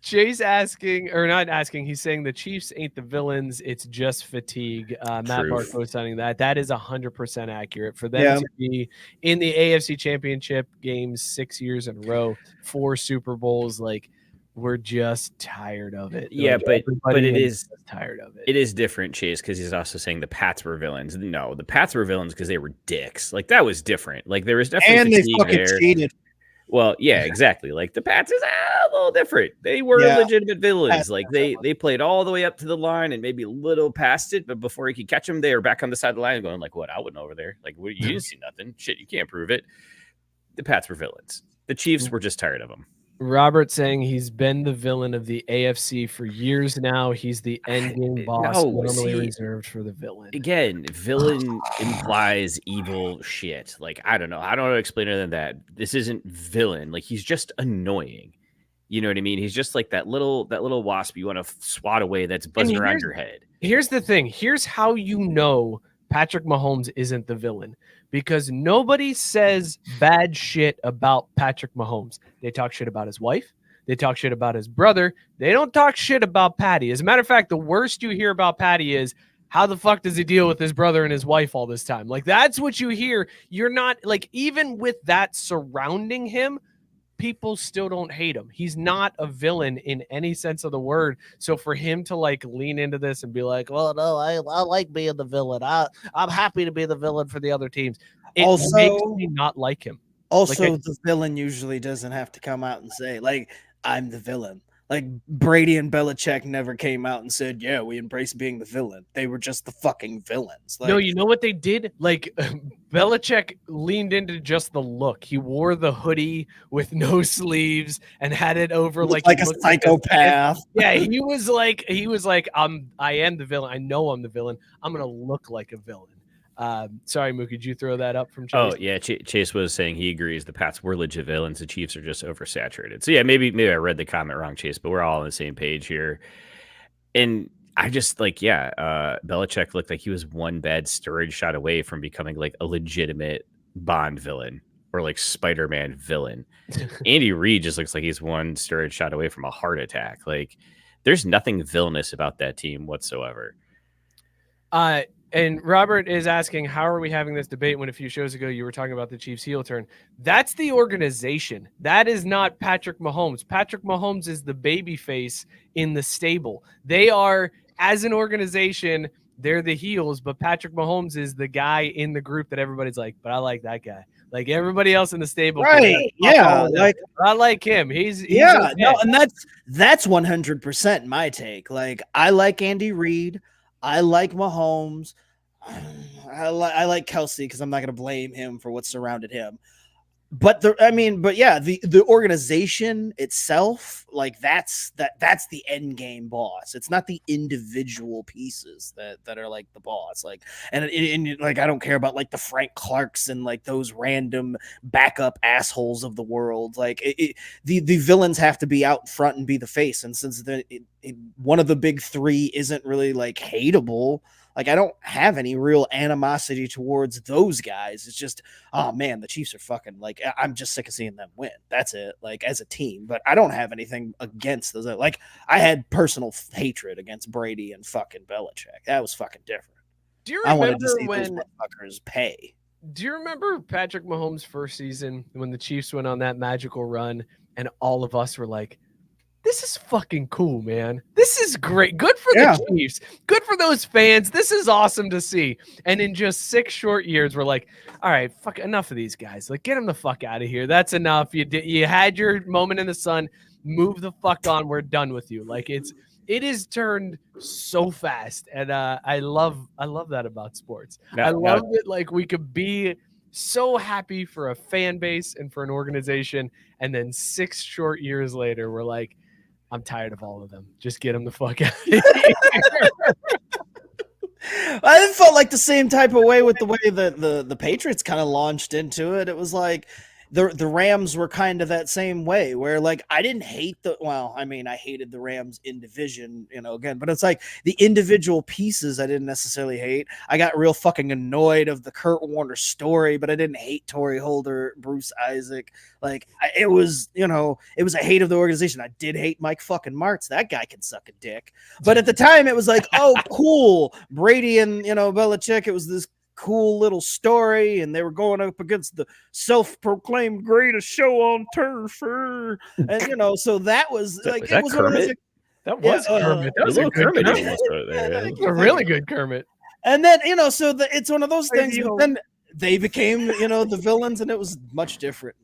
Jay's asking, or not asking, he's saying the Chiefs ain't the villains. It's just fatigue. Matt Barth co-signing that. That is 100% accurate. For them to be in the AFC Championship games 6 years in a row, 4 Super Bowls, like, we're just tired of it. Yeah, like, but it is tired of it. It is different, Chase, because he's also saying the Pats were villains. No, the Pats were villains because they were dicks. Like, that was different. Like, there was definitely And they fatigue fucking there. cheated. Well, yeah, exactly. Like the Pats is a little different. They were legitimate villains. Pats, like they played all the way up to the line and maybe a little past it, but before he could catch them, they were back on the side of the line going like, "What? I wasn't over there. Like, what, you didn't see nothing. Shit, you can't prove it." The Pats were villains. The Chiefs were just tired of them. Robert saying he's been the villain of the AFC for years now. He's the endgame boss, normally reserved for the villain. Again, villain implies evil shit. Like, I don't know. I don't know how to explain it than that. This isn't villain. Like, he's just annoying. You know what I mean? He's just like that little wasp you want to swat away that's buzzing around your head. Here's the thing. Here's how you know Patrick Mahomes isn't the villain. Because nobody says bad shit about Patrick Mahomes. They talk shit about his wife. They talk shit about his brother. They don't talk shit about Patty. As a matter of fact, the worst you hear about Patty is, how the fuck does he deal with his brother and his wife all this time? Like, that's what you hear. You're not, like, even with that surrounding him, people still don't hate him. He's not a villain in any sense of the word. So for him to like lean into this and be like, well, no, I like being the villain. I'm happy to be the villain for the other teams. It makes me not like him. Also, like, the villain usually doesn't have to come out and say, like, I'm the villain. Like, Brady and Belichick never came out and said, yeah, we embrace being the villain. They were just the fucking villains. Like, no, you know what they did? Like, Belichick leaned into just the look. He wore the hoodie with no sleeves and had it over like a psychopath. Yeah, he was like, I am the villain. I know I'm the villain. I'm gonna look like a villain. Sorry, Mookie, did you throw that up from Chase? Oh, yeah. Chase was saying he agrees the Pats were legit villains. The Chiefs are just oversaturated. So, yeah, maybe I read the comment wrong, Chase, but we're all on the same page here. And I just Belichick looked like he was one bad storage shot away from becoming like a legitimate Bond villain or like Spider-Man villain. Andy Reid just looks like he's one storage shot away from a heart attack. Like, there's nothing villainous about that team whatsoever. And Robert is asking, how are we having this debate when a few shows ago you were talking about the Chiefs heel turn? That's the organization. That is not Patrick Mahomes. Patrick Mahomes is the baby face in the stable. They are, as an organization, they're the heels, but Patrick Mahomes is the guy in the group that everybody's like, but I like that guy. Like everybody else in the stable. Right. Yeah. Like, I like him. He's no, and that's 100% my take. Like, I like Andy Reid. I like Mahomes. I like Kelce because I'm not going to blame him for what surrounded him. But the organization itself, like that's the end game boss. It's not the individual pieces that are like the boss. Like, and like, I don't care about like the Frank Clarks and like those random backup assholes of the world. Like the villains have to be out front and be the face. And since one of the big three isn't really like hateable, like, I don't have any real animosity towards those guys. It's just, oh man, the Chiefs are fucking, like, I'm just sick of seeing them win. That's it, like, as a team. But I don't have anything against those. Like, I had personal hatred against Brady and fucking Belichick. That was fucking different. Do you remember I wanted to see those motherfuckers pay. Do you remember Patrick Mahomes' first season when the Chiefs went on that magical run and all of us were like, this is fucking cool, man. This is great. Good for the Chiefs. Good for those fans. This is awesome to see. And in just 6 short years, we're like, all right, fuck, enough of these guys. Like, get them the fuck out of here. That's enough. You had your moment in the sun. Move the fuck on. We're done with you. Like, it is turned so fast. And I love that about sports. I love that, like, we could be so happy for a fan base and for an organization. And then 6 short years later, we're like, I'm tired of all of them. Just get them the fuck out of here. I felt like the same type of way with the way that the Patriots kind of launched into it. It was like the Rams were kind of that same way where like I didn't hate I hated the Rams in division, again, but it's like the individual pieces I didn't necessarily hate. I got real fucking annoyed of the Kurt Warner story, but I didn't hate Torrey Holder, Bruce Isaac. Like it was a hate of the organization. I did hate Mike fucking Martz. That guy can suck a dick. But at the time it was like, oh, cool. Brady and, Belichick, it was this cool little story, and they were going up against the self-proclaimed greatest show on turf, and so that was like was it that was Kermit? That was Kermit. That was a good Kermit. Kermit. A really good Kermit. And then it's one of those things. But then they became the villains, and it was much different.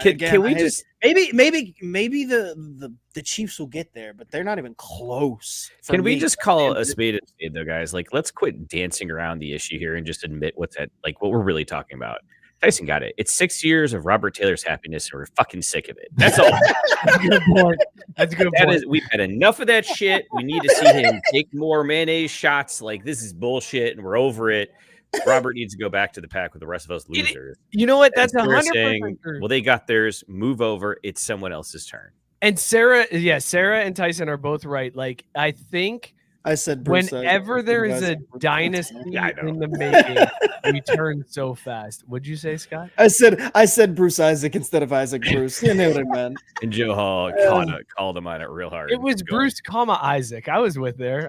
Can we just maybe the Chiefs will get there, but they're not even close. Can we just call a spade though, guys? Like, let's quit dancing around the issue here and just admit what we're really talking about. Tyson got it. It's 6 years of Robert Taylor's happiness, and we're fucking sick of it. That's all. That's a good point. That's a good point. We've had enough of that shit. We need to see him take more mayonnaise shots. Like, this is bullshit, and we're over it. Robert needs to go back to the pack with the rest of us losers. You know what? That's 100% true. Well, they got theirs. Move over. It's someone else's turn. And Sarah and Tyson are both right. Like, I think I said whenever there is a dynasty in the making, we turn so fast. What'd you say, Scott? I said Bruce Isaac instead of Isaac Bruce. You know what I meant. And Joe Hall called him on it real hard. It was Bruce, Isaac. I was with there.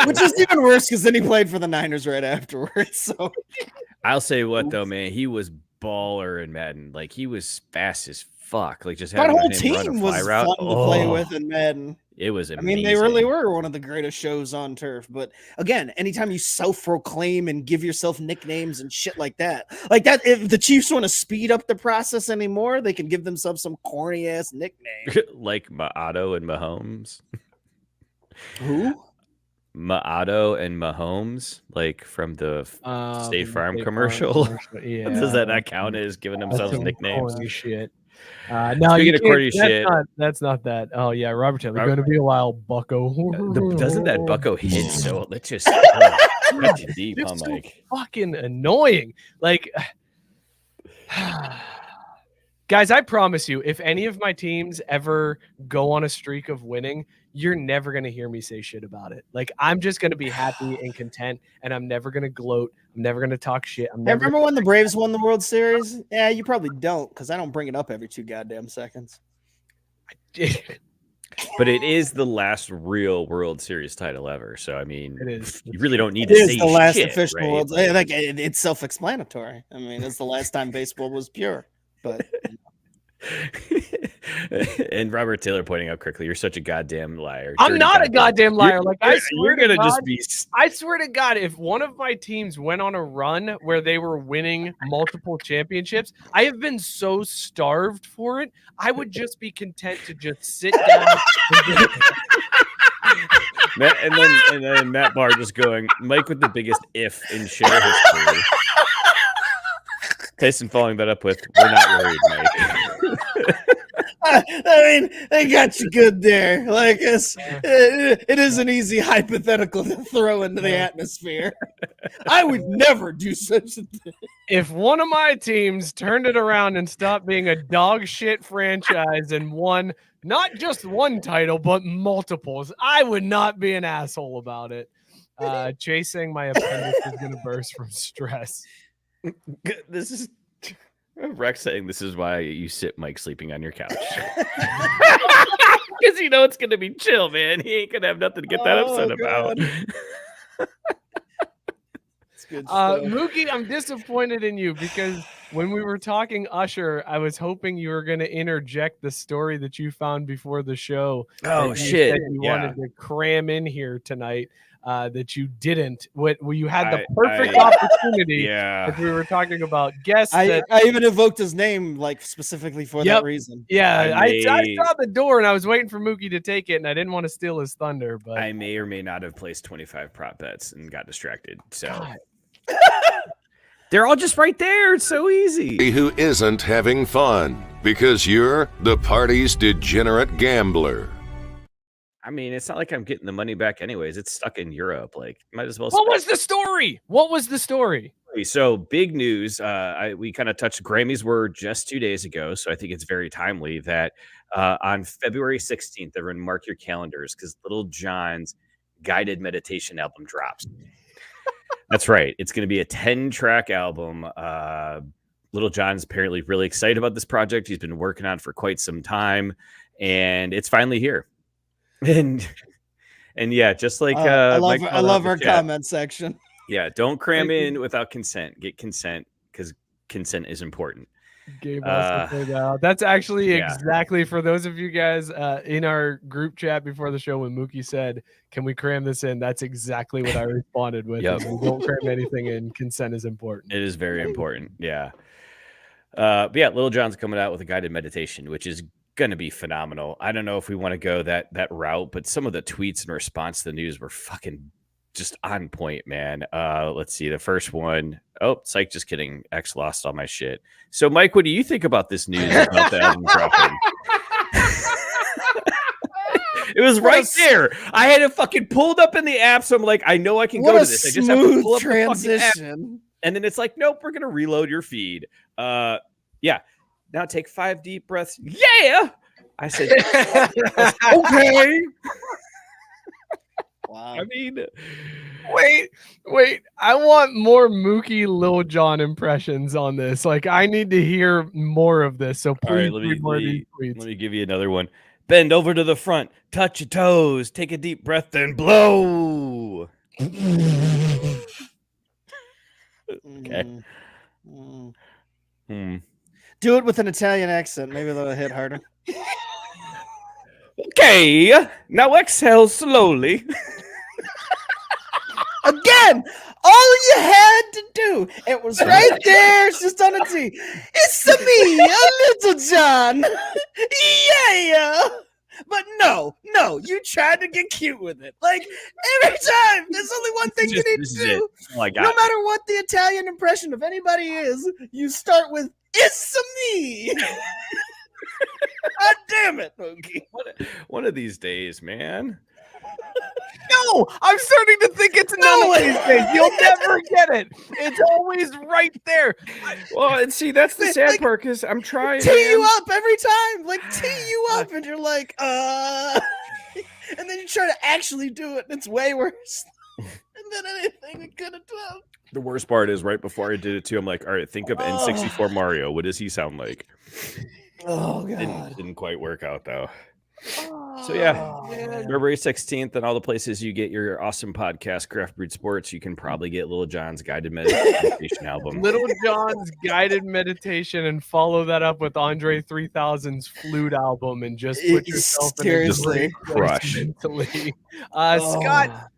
Which is even worse because then he played for the Niners right afterwards. So I'll say what though, man, he was baller in Madden. Like, he was fast as fuck. Like, just that whole team was fun to play with in Madden. It was amazing. I mean, they really were one of the greatest shows on turf. But again, anytime you self-proclaim and give yourself nicknames and shit like that, if the Chiefs want to speed up the process anymore, they can give themselves some corny ass nickname, like Maato and Mahomes. Who? Maato and Mahomes, like from the State Farm commercial. Yeah. Does that not count as giving themselves nicknames? Holy shit. No, you get a corny shit. That's not that. Oh yeah, Robert Taylor. Going to be a while, Bucko. Doesn't that Bucko hit so? Let's just that's deep, huh, Mike? Fucking annoying. Like, guys, I promise you, if any of my teams ever go on a streak of winning, you're never going to hear me say shit about it. Like, I'm just going to be happy and content, and I'm never going to gloat. I'm never going to talk shit. Remember when the Braves won the World Series? Yeah, you probably don't, because I don't bring it up every 2 goddamn seconds. But it is the last real World Series title ever. So, I mean, it is. You really don't need to say shit. It is the last official right? World Series. Like, it's self-explanatory. I mean, it's the last time baseball was pure. But... And Robert Taylor pointing out quickly, you're such a goddamn liar. I'm not a goddamn liar. Like, I swear you're gonna to God, just be. I swear to God, if one of my teams went on a run where they were winning multiple championships, I have been so starved for it. I would just be content to just sit down. and then Matt Barr just going, Mike with the biggest if in share history. Tyson following that up with, we're not worried, Mike. I mean, they got you good there. Like, it is an easy hypothetical to throw into the atmosphere. I would never do such a thing. If one of my teams turned it around and stopped being a dog shit franchise and won not just one title, but multiples, I would not be an asshole about it. Chasing my appendix is going to burst from stress. This is Rex saying this is why you sit Mike sleeping on your couch. Because you know it's going to be chill, man. He ain't going to have nothing to get that upset about. Good stuff. Mookie, I'm disappointed in you because when we were talking Usher, I was hoping you were going to interject the story that you found before the show. Oh, shit. You wanted to cram in here tonight. That you didn't. You had the perfect opportunity. Yeah. As we were talking about guests. I even evoked his name like specifically for that reason. Yeah, I saw the door and I was waiting for Mookie to take it, and I didn't want to steal his thunder. But I may or may not have placed 25 prop bets and got distracted. So they're all just right there. It's so easy. Who isn't having fun because you're the party's degenerate gambler. I mean, it's not like I'm getting the money back anyways. It's stuck in Europe. Like, might as well. What was the story? What was the story? So big news. We kind of touched Grammys were just 2 days ago. So I think it's very timely that on February 16th, everyone mark your calendars because Little John's guided meditation album drops. That's right. It's going to be a 10-track album. Little John's apparently really excited about this project. He's been working on it for quite some time, and it's finally here. And yeah, just like I love our comment section. Yeah, don't cram in without consent. Get consent because consent is important. Gabe also played out. That's actually exactly for those of you guys in our group chat before the show when Mookie said, "Can we cram this in?" That's exactly what I responded with. Yep. We don't cram anything in. Consent is important. It is very important. Yeah. But yeah, Little John's coming out with a guided meditation, which is going to be phenomenal. I don't know if we want to go that route, but some of the tweets in response to the news were fucking just on point, man. Let's see. The first one. Oh, psych, just kidding. X lost all my shit. So, Mike, what do you think about this news about the album dropping? It was right there. I had it fucking pulled up in the app, so I'm like, I know I can go to this. I just have to pull up the fucking app. And then it's like, nope, we're gonna reload your feed. Yeah. Now take 5 deep breaths. Yeah. I said, okay. Wow. I mean, wait. I want more Mookie Lil Jon impressions on this. Like, I need to hear more of this. So please read more of these tweets. Let me give you another one. Bend over to the front, touch your toes, take a deep breath, then blow. Okay. Do it with an Italian accent. Maybe they'll hit harder. Okay. Now exhale slowly. Again, all you had to do, it was right there. It's just on a T. It's me, a Little John. Yeah. But no, you tried to get cute with it. Like, every time, there's only one thing you need to do. No matter what the Italian impression of anybody is, you start with, it's me. God damn it, Mookie. One of these days, man. No, I'm starting to think it's none of these days. You'll never get it. It's always right there. Well, and see, that's the sad part because I'm trying. Tee you up every time. Like, tee you up, and you're like, and then you try to actually do it, and it's way worse than anything we could have done. The worst part is right before I did it too, I'm like, all right, think of N64 Mario. What does he sound like? Oh, God. Didn't quite work out, though. So yeah, February 16th and all the places you get your awesome podcast, Craft Brewed Sports, you can probably get Little John's guided meditation album. Little John's guided meditation, and follow that up with Andre 3000's flute album, and just put yourself seriously in a crush mentally. Scott.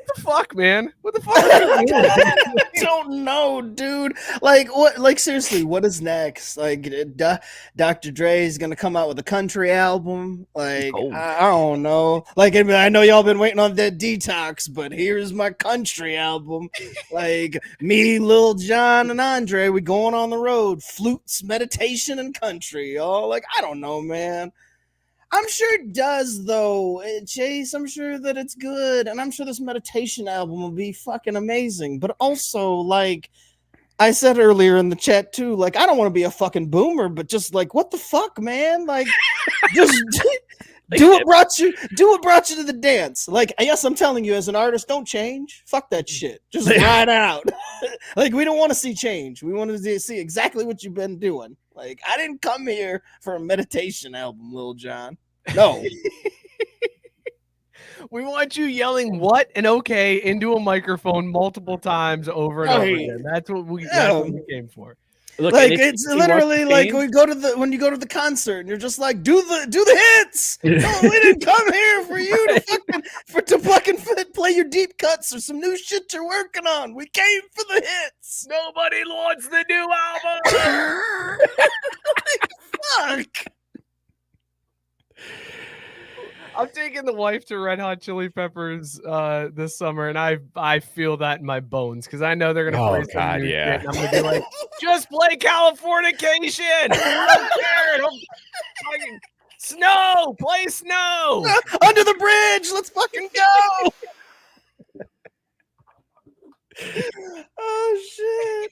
What the fuck, man? What the fuck are you doing? I don't know, dude. Like, what? Like, seriously, what is next? Like, Dr. Dre's gonna come out with a country album. Like, I don't know. Like, I know y'all been waiting on that Detox, but here's my country album. Like, me, Lil Jon, and Andre, we going on the road. Flutes, meditation, and country, y'all. Like, I don't know, man. I'm sure it does, though, Chase. I'm sure that it's good, and I'm sure this meditation album will be fucking amazing. But also, like I said earlier in the chat, too, like, I don't want to be a fucking boomer, but just, like, what the fuck, man? Like, just do what brought you to the dance. Like, yes, I'm telling you, as an artist, don't change. Fuck that shit. Just ride out. Like, we don't want to see change. We want to see exactly what you've been doing. Like, I didn't come here for a meditation album, Lil Jon. No. We want you yelling what and okay into a microphone multiple times over and over again. That's what we came for. Look, like, it's literally like when you go to the concert and you're just like, do the hits. No, we didn't come here for you to fucking play your deep cuts or some new shit you're working on. We came for the hits. Nobody wants the new album. Fuck. I'm taking the wife to Red Hot Chili Peppers this summer, and I feel that in my bones because I know they're gonna play some new shit. And I'm gonna be like, just play Californication. I don't care. Snow, play snow. Under the bridge. Let's fucking go. Oh shit.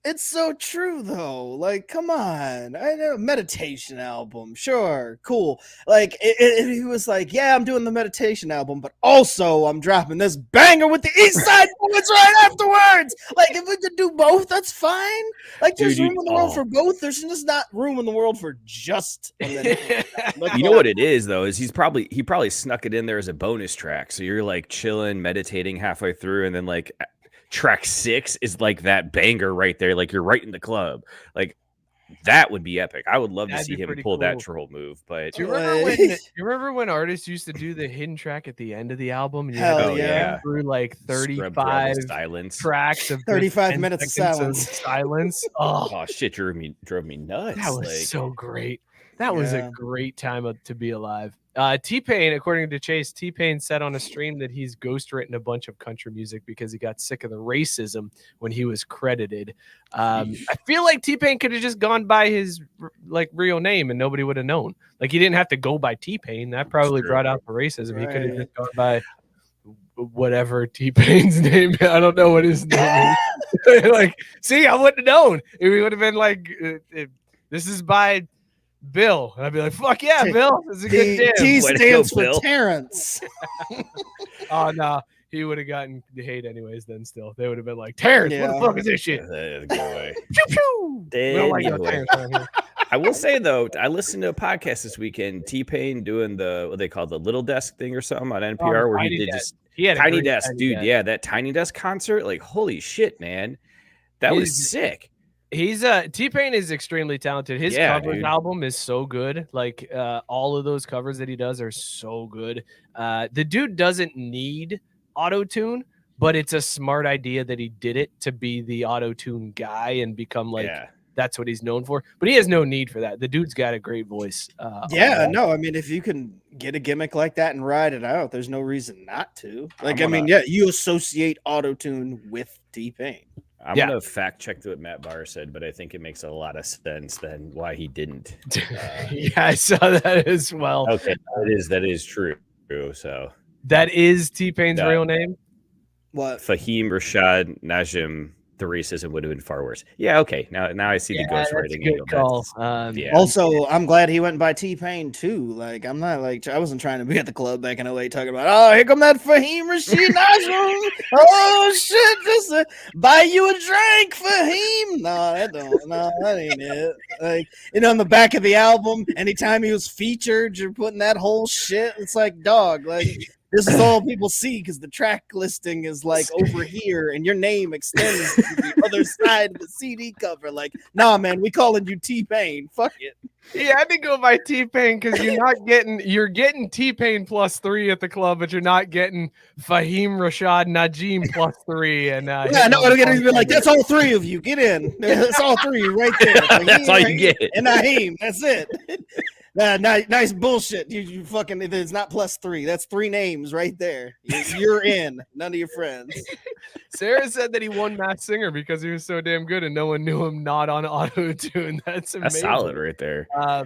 It's so true though. Like, come on. I know meditation album. Sure, cool. Like he was like, yeah, I'm doing the meditation album, but also I'm dropping this banger with the East Side Boys right afterwards. Like, if we could do both, that's fine. Like, there's room in the world for both. There's just not room in the world for just a meditation. Like, You know what it is though, is he probably snuck it in there as a bonus track. So you're like chilling, meditating halfway through, and then like track 6 is like that banger right there. Like you're right in the club. Like that would be epic. I would love to see him pull that troll move. But Do you remember when artists used to do the hidden track at the end of the album? And you had to go through like 35 tracks of 35 minutes of silence. Oh shit, drove me nuts. That was so great. That was a great time to be alive. T-Pain, according to Chase, T-Pain said on a stream that he's ghostwritten a bunch of country music because he got sick of the racism when he was credited. I feel like T-Pain could have just gone by his like real name and nobody would have known. Like he didn't have to go by T-Pain. That probably brought out the racism. He could have just gone by whatever T-Pain's name. I don't know what his name is. Like, see, I wouldn't have known. It would have been like, this is by Bill. And I'd be like, fuck yeah, Bill. It's a good jam. T stands for Terrence. Oh, no. He would have gotten the hate anyways then still. They would have been like, Terrence, what the fuck is this shit? Go away. Pew, pew. We don't like no Terrence around here. I will say, though, I listened to a podcast this weekend, T-Pain doing what they call the Little Desk thing or something on NPR, where he did just Tiny Desk. Dude, yeah, that Tiny Desk concert, like, holy shit, man. That was sick. He's T-Pain is extremely talented. His covers album is so good. Like all of those covers that he does are so good. The dude doesn't need auto-tune, but it's a smart idea that he did it to be the auto-tune guy and become like that's what he's known for. But he has no need for that. The dude's got a great voice. I mean, if you can get a gimmick like that and ride it out, there's no reason not to. Like, you associate auto-tune with T-Pain. I'm going to fact check what Matt Barr said, but I think it makes a lot of sense then why he didn't. I saw that as well. Okay, that is true. So that is T-Pain's real name? What? Fahim Rashad Najim. The racism would have been far worse. Yeah, okay. Now I see the ghostwriting angle. Call. Also, I'm glad he went by T-Pain too. Like, I'm not like I wasn't trying to be at the club back in 08 talking about, here come that Fahim Rashid Najim. Oh shit, just buy you a drink, Fahim. No, that ain't it. Like, on the back of the album, anytime he was featured, you're putting that whole shit. It's like, dog, like. This is all people see because the track listing is like over here and your name extends to the other side of the CD cover. Like, nah, man, we calling you T-Pain. Fuck it. He had to go by T-Pain because you're getting T-Pain +3 at the club, but you're not getting Fahim Rashad Najim +3. And I'm gonna be like, that's all three of you. Get in. That's all three right there. Like, that's all you get. And Naheem, that's it. Nice bullshit. You fucking, it's not +3. That's 3 names right there. You're in. None of your friends. Sarah said that he won Masked Singer because he was so damn good and no one knew him not on auto-tune. That's amazing. That's solid right there. All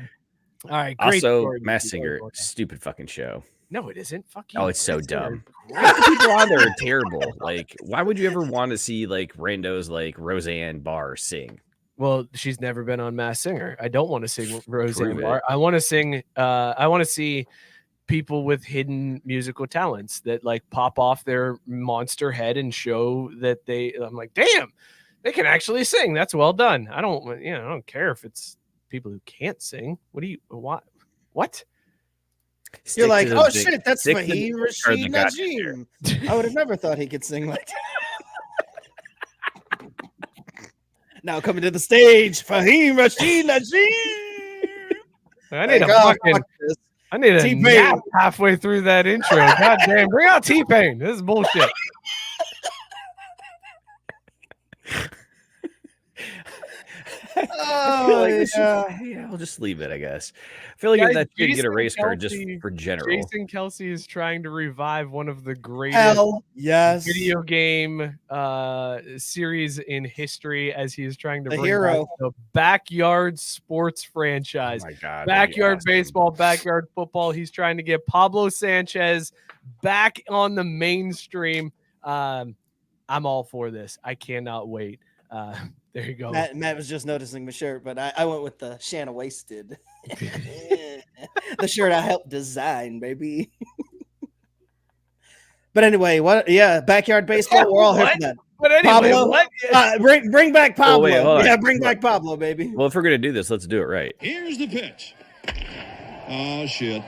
right. Great also, Masked Singer, stupid fucking show. No, it isn't. Fuck you. Oh, it's so dumb. Half the people on there are terrible. Like, why would you ever want to see like randos like Roseanne Barr sing? Well, she's never been on Masked Singer. I don't want to sing Roseanne Barr. I want to sing. I want to see people with hidden musical talents that like pop off their monster head and show that I'm like, damn, they can actually sing. That's well done. I don't care if it's people who can't sing. What? You're like, oh shit, that's Fahim Rashid Najim. I would have never thought he could sing like that. Now coming to the stage, Fahim Rashid Najim. I need a nap halfway through that intro. God damn, bring out T-Pain. This is bullshit. I feel like I'll just leave it, I guess. I feel like Guys, that should get a Jason race car just Kelce- for general. Jason Kelce is trying to revive one of the greatest Hell yes. video game series in history, as he is trying to The bring hero. back the backyard sports franchise. Oh my God, that'd be Backyard awesome. baseball, backyard football. He's trying to get Pablo Sanchez back on the mainstream. I'm all for this. I cannot wait. There you go. Matt was just noticing my shirt, but I went with the Shana wasted. The shirt I helped design, baby. But anyway, what? Yeah, backyard baseball. We're all here for that. But anyway, Pablo, what? bring back Pablo. wait, hold on. Bring back Pablo, baby. Well, if we're gonna do this, let's do it right. Here's the pitch. Oh, shit.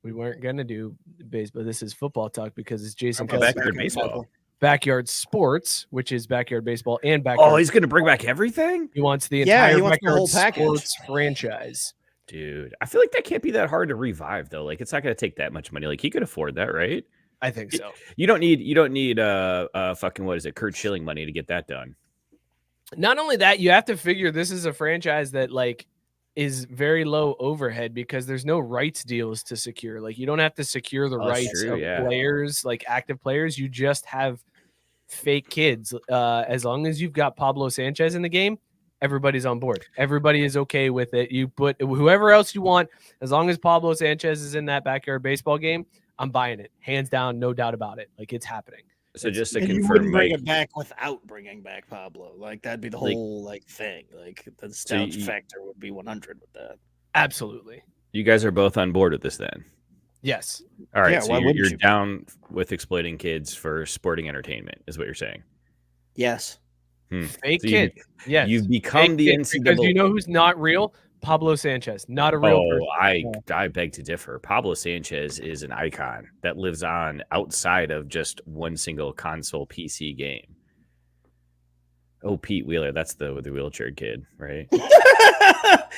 We weren't gonna do baseball. This is football talk because it's Jason How about Kelce. backyard baseball? Backyard sports, which is backyard baseball and backyard. Oh, he's gonna bring back everything, He wants the Yeah, entire he wants the backyard whole package. sports franchise. dude. I feel like that can't be that hard to revive, though. Like, it's not gonna take that much money. Like, he could afford that, right? I think so. You don't need fucking what is it, Kurt Schilling money to get that done. Not only that, you have to figure this is a franchise that like is very low overhead because there's no rights deals to secure. Like you don't have to secure the rights true, of yeah. players, like active players. You just have fake kids. As long as you've got Pablo Sanchez in the game, everybody's on board. Everybody is okay with it. You put whoever else you want, as long as Pablo Sanchez is in that backyard baseball game, I'm buying it. Hands down, no doubt about it. Like it's happening. So just to And you confirm, wouldn't bring Mike, it back without bringing back Pablo. Like that'd be the Like- whole thing. Like the nostalgia you- factor would be 100 with that. Absolutely. you guys are both on board with this then. Yes. All right, Yeah, so why you're wouldn't you? down with exploiting kids for sporting entertainment, is what you're saying. Yes. Fake So kid. Yes. You've become Fake the kid, NCAA. because you know who's not real? Pablo Sanchez. Not a real person. I beg to differ. Pablo Sanchez is an icon that lives on outside of just one single console PC game. Oh, Pete Wheeler, that's the wheelchair kid, right?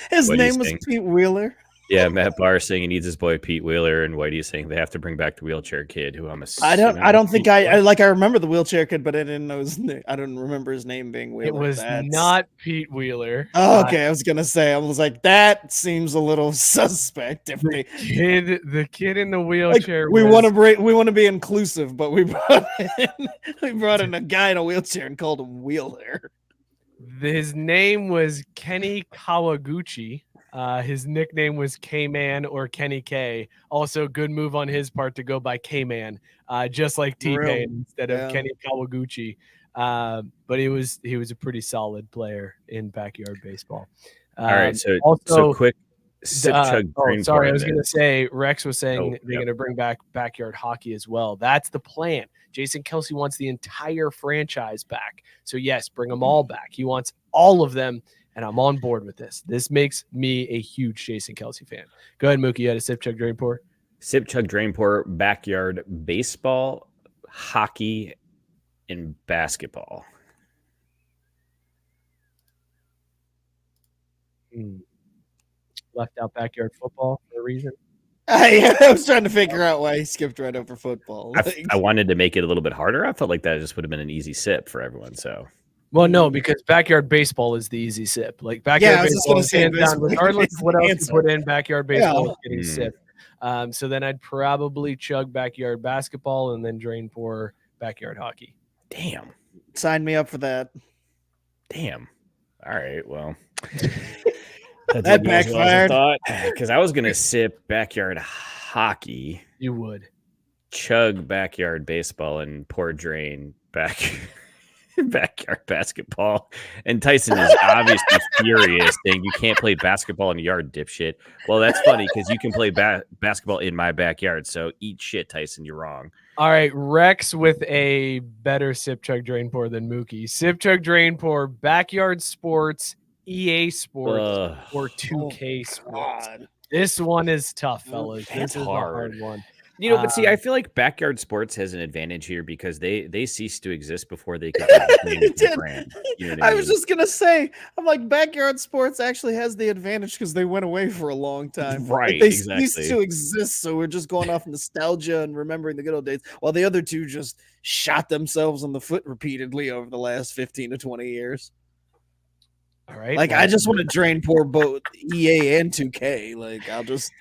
His What do you name was think? Pete Wheeler. Yeah, Matt Barr saying he needs his boy Pete Wheeler, and Whitey saying they have to bring back the wheelchair kid, who I'm I assuming don't think I remember the wheelchair kid, but I didn't know his name. I don't remember his name being Wheeler. It was That's- not Pete Wheeler. Oh, okay, I was gonna say. I was like, that seems a little suspect. If they The kid in the like, wheelchair. we was- want to be inclusive, but we brought in a guy in a wheelchair and called him Wheeler. His name was Kenny Kawaguchi. His nickname was K-Man or Kenny K. Also, good move on his part to go by K-Man, just like For real. T-Pain instead of Yeah. Kenny Kawaguchi. But he was a pretty solid player in backyard baseball. All right, so also, quick sip chug drain sorry, pour I was on going to this. say Rex was saying Oh, they're yep. going to bring back backyard hockey as well. That's the plan. Jason Kelce wants the entire franchise back. So yes, bring them all back. He wants all of them, and I'm on board with this. This makes me a huge Jason Kelce fan. Go ahead, Mookie. You had a sip, chug, drain, pour. Sip chug drain pour, backyard baseball, hockey, and basketball. Left out backyard football for a reason. I was trying to figure out why he skipped right over football. I wanted to make it a little bit harder. I felt like that just would have been an easy sip for everyone. So Well, no, because backyard baseball is the easy sip. Like backyard I was just baseball, gonna is say, hands down, baseball regardless is of what the else you answer. put in, backyard baseball is getting Hmm. sipped. So then I'd probably chug backyard basketball and then drain pour backyard hockey. damn. Sign me up for that. All right, well. That backfired. Because I was gonna sip backyard hockey, You would. chug backyard baseball, and pour drain backyard basketball. And Tyson is obviously furious, saying you can't play basketball in the yard, dipshit. Well, that's funny because you can play basketball in my backyard. So eat shit, Tyson. You're wrong. All right, Rex with a better sip, chug, drain, pour than Mookie. Sip, chug, drain, pour, backyard sports, EA sports, Ugh. or 2K sports. God. This one is tough, fellas. That's This is hard. a hard one. You know, but see, I feel like backyard sports has an advantage here because they ceased to exist before they could name It the did. brand. You know what I was just gonna say, I'm like, backyard sports actually has the advantage because they went away for a long time. Right, Like, they exactly. ceased to exist, so we're just going off nostalgia and remembering the good old days. While the other two just shot themselves in the foot repeatedly over the last 15 to 20 years. All right. Like, I just want to drain poor both EA and 2K. Like, I'll just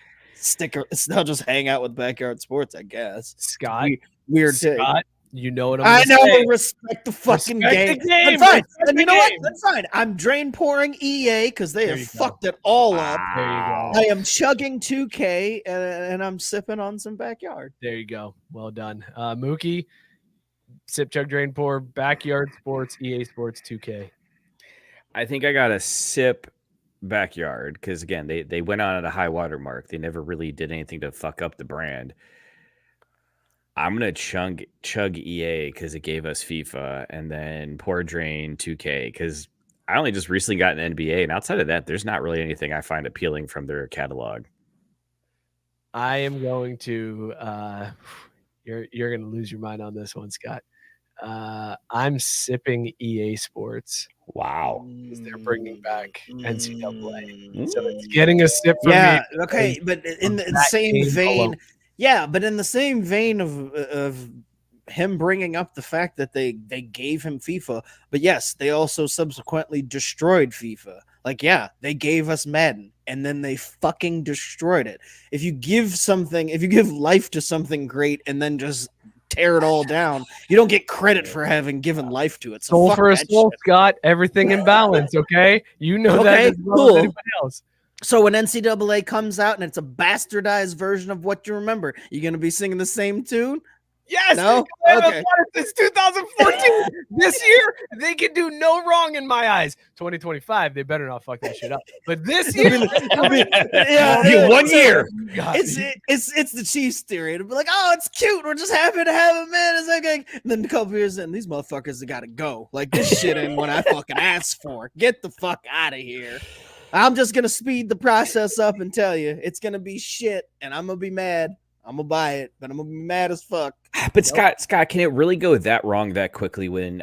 hang out with Backyard Sports, I guess. Scott. Weird take. Scott, you know what I know. say. Respect the fucking Respect the game. That's fine. Respect And you the know what? game. That's fine. I'm drain pouring EA because they There have you go. fucked it all up. There you go. I am chugging 2K and I'm sipping on some Backyard. There you go. Well done. Mookie, sip, chug, drain, pour, Backyard Sports, EA Sports 2K. I think I got a sip Backyard because, again, they went on at a high water mark. They never really did anything to fuck up the brand. I'm going to chug EA because it gave us FIFA, and then pour drain 2K because I only just recently got an NBA, and outside of that, there's not really anything I find appealing from their catalog. I am going to you're going to lose your mind on this one, Scott. I'm sipping EA Sports. Wow. Because they're bringing back NCAA. So it's getting a sip from me. Okay, but in the same vein, but in the same vein of him bringing up the fact that they gave him FIFA, but yes, they also subsequently destroyed FIFA. Like, yeah, they gave us Madden, and then they fucking destroyed it. If you give life to something great and then just tear it all down, you don't get credit for having given life to it. So soul fuck for a that soul, shit. Scott. Everything in balance, okay? You know that Okay, as well as cool. anybody else. So when NCAA comes out and it's a bastardized version of what you remember, you gonna be singing the same tune? Yes. No? I haven't Okay. done it since 2014. This year, they can do no wrong in my eyes. 2025, they better not fuck that shit up. But this year, Yeah, 1 year. It's the Chiefs theory. It'll be like, oh, it's cute. We're just happy to have him in. It's okay. And then a couple years in, these motherfuckers have got to go. Like, this shit ain't what I fucking asked for. Get the fuck out of here. I'm just gonna speed the process up and tell you it's gonna be shit, and I'm gonna be mad. I'm gonna buy it, but I'm gonna be mad as fuck. But Scott, can it really go that wrong that quickly when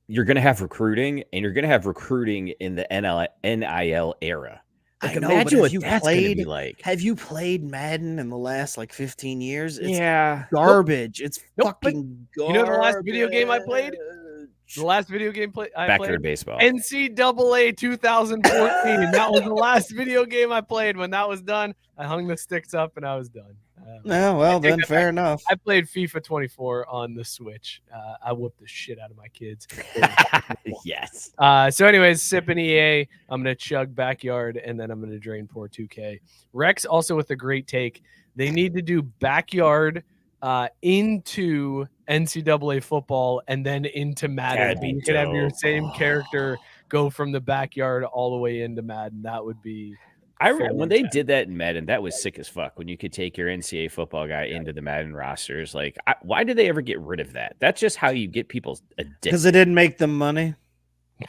you're going to have recruiting and you're going to have recruiting in the NIL era? Like, I know, imagine but what have you that's going to be played? like. Have you played Madden in the last like 15 years? It's Yeah. garbage. It's Nope, but fucking you garbage. know the last video game I played? The last video game I Backyard played? baseball. NCAA 2014. That was the last video game I played. When that was done, I hung the sticks up and I was done. Yeah, well, then that fair enough. I played FIFA 24 on the Switch. I whooped the shit out of my kids. Yes. So anyways, sipping EA. I'm going to chug Backyard, and then I'm going to drain pour 2K. Rex also with a great take. They need to do Backyard into NCAA football and then into Madden. You could have your same character go from the Backyard all the way into Madden. That would be... When they did that in Madden, that was sick as fuck. When you could take your NCAA football guy into the Madden rosters, like, why did they ever get rid of that? That's just how you get people addicted. Because it didn't make them money.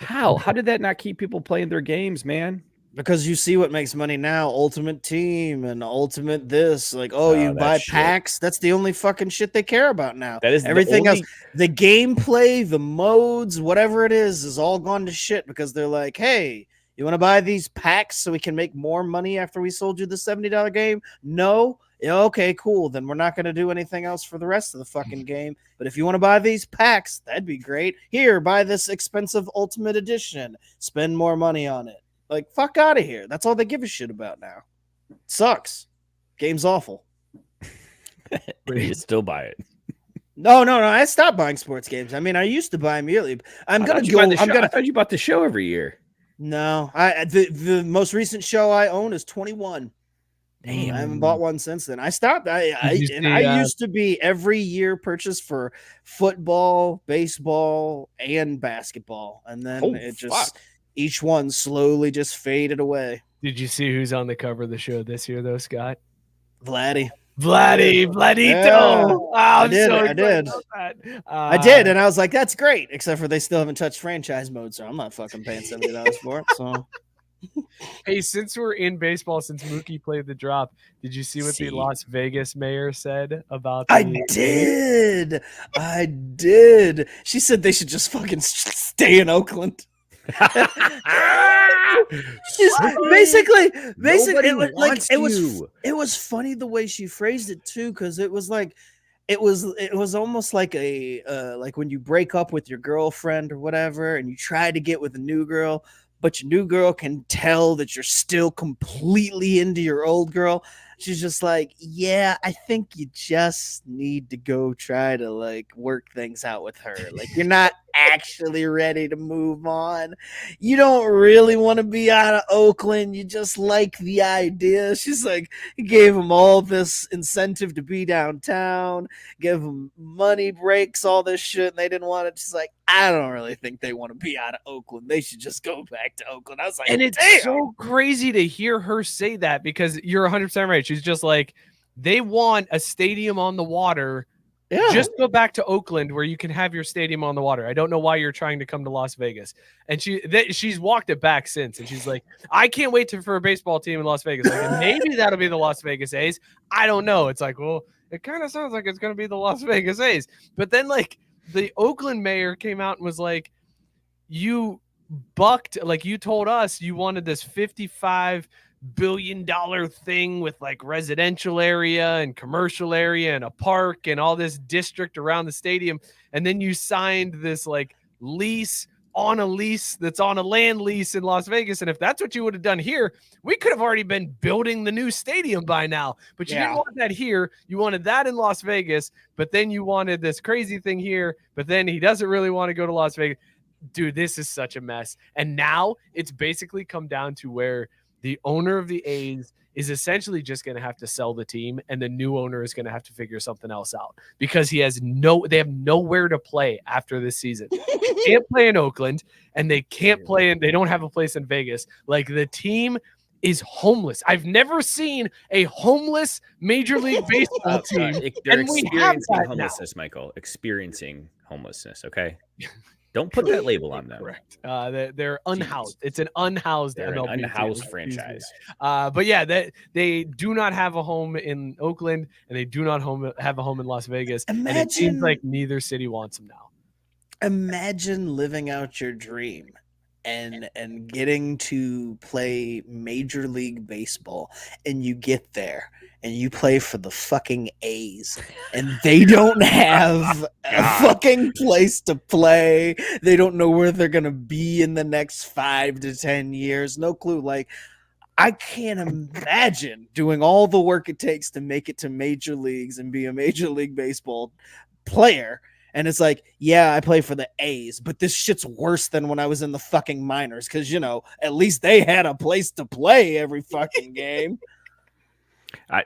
How did that not keep people playing their games, man? Because you see what makes money now, Ultimate Team and Ultimate this. Like, you buy packs. That's the only fucking shit they care about now. That is everything else. The gameplay, the modes, whatever it is all gone to shit because they're like, hey, you want to buy these packs so we can make more money after we sold you the $70 game? No? Yeah, okay, cool. Then we're not going to do anything else for the rest of the fucking game. But if you want to buy these packs, that'd be great. Here, buy this expensive Ultimate Edition. Spend more money on it. Like, fuck out of here. That's all they give a shit about now. Sucks. Game's awful. You still buy it. No. I stopped buying sports games. I mean, I used to buy them yearly. I thought you bought the show every year. No, the most recent show I own is 21. Damn. I haven't bought one since then. I stopped. I used to be every year purchase for football, baseball, and basketball, and then each one slowly just faded away. Did you see who's on the cover of the show this year, though, Scott? Vladito. Yeah. Oh, I did. I did, and I was like, "That's great," except for they still haven't touched franchise mode, so I'm not fucking paying $70 for it. So, hey, since we're in baseball, since Mookie played the drop, did you see what the Las Vegas mayor said about? I did. She said they should just fucking stay in Oakland. basically it was funny the way she phrased it too, because it was like it was almost like a like when you break up with your girlfriend or whatever and you try to get with a new girl, but your new girl can tell that you're still completely into your old girl. She's just like, yeah, I think you just need to go try to like work things out with her. Like, you're not actually ready to move on. You don't really want to be out of Oakland. You just like the idea. She's like, he gave him all this incentive to be downtown, give him money breaks, all this shit, and they didn't want it. She's like, I don't really think they want to be out of Oakland. They should just go back to Oakland. I was like, and it's so crazy to hear her say that, because you're 100% right. She's just like, they want a stadium on the water. Yeah. Just go back to Oakland where you can have your stadium on the water. I don't know why you're trying to come to Las Vegas. And she's walked it back since. And she's like, I can't wait for a baseball team in Las Vegas. Like, maybe that'll be the Las Vegas A's. I don't know. It's like, well, it kind of sounds like it's going to be the Las Vegas A's. But then, like, the Oakland mayor came out and was like, you bucked, like, you told us you wanted this $55 billion thing with like residential area and commercial area and a park and all this district around the stadium. And then you signed this like lease on a lease that's on a land lease in Las Vegas. And if that's what you would have done here, we could have already been building the new stadium by now. But you didn't want that here. You wanted that in Las Vegas, but then you wanted this crazy thing here. But then he doesn't really want to go to Las Vegas. Dude, this is such a mess. And now it's basically come down to where the owner of the A's is essentially just going to have to sell the team, and the new owner is going to have to figure something else out, because they have nowhere to play after this season. They can't play in Oakland, and they can't play they don't have a place in Vegas. Like, the team is homeless. I've never seen a homeless Major League Baseball team. They're experiencing homelessness, Michael. Experiencing homelessness, okay? Don't put that label on them. Correct. They're unhoused. It's an unhoused MLB unhoused team. franchise. But yeah, they do not have a home in Oakland, and they do not have a home in Las Vegas. And it seems like neither city wants them now. Imagine living out your dream and getting to play Major League Baseball, and you get there and you play for the fucking A's, and they don't have a fucking place to play. They don't know where they're going to be in the next 5 to 10 years. No clue. Like, I can't imagine doing all the work it takes to make it to major leagues and be a Major League Baseball player. And it's like, yeah, I play for the A's, but this shit's worse than when I was in the fucking minors, because, you know, at least they had a place to play every fucking game.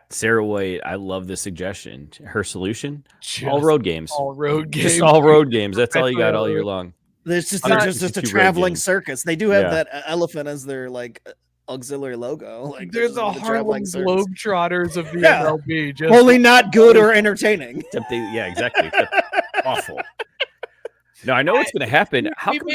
Sarah White, I love this suggestion. Her solution: all road games. All road games. Just all road games. That's all you got all year long. There's just a traveling circus. They do have that elephant as their like auxiliary logo. Like, there's a Harlem Globetrotters of the MLB. Just only not good or entertaining. Except except awful. No, I know what's going to happen. How come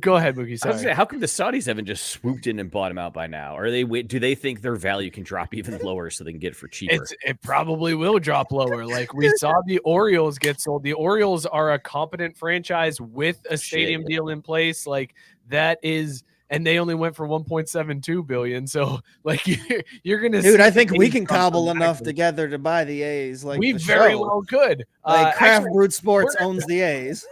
Go ahead, Mookie. Sorry. How come the Saudis haven't just swooped in and bought him out by now? Or do they think their value can drop even lower so they can get it for cheaper? It probably will drop lower. Like, we saw the Orioles get sold. The Orioles are a competent franchise with a stadium deal in place. Like, that is, and they only went for $1.72 billion. So, like, you're gonna, dude, I think we can cobble enough together to buy the A's. Like, we very well could. Like, Craft Brewed Sports owns the A's.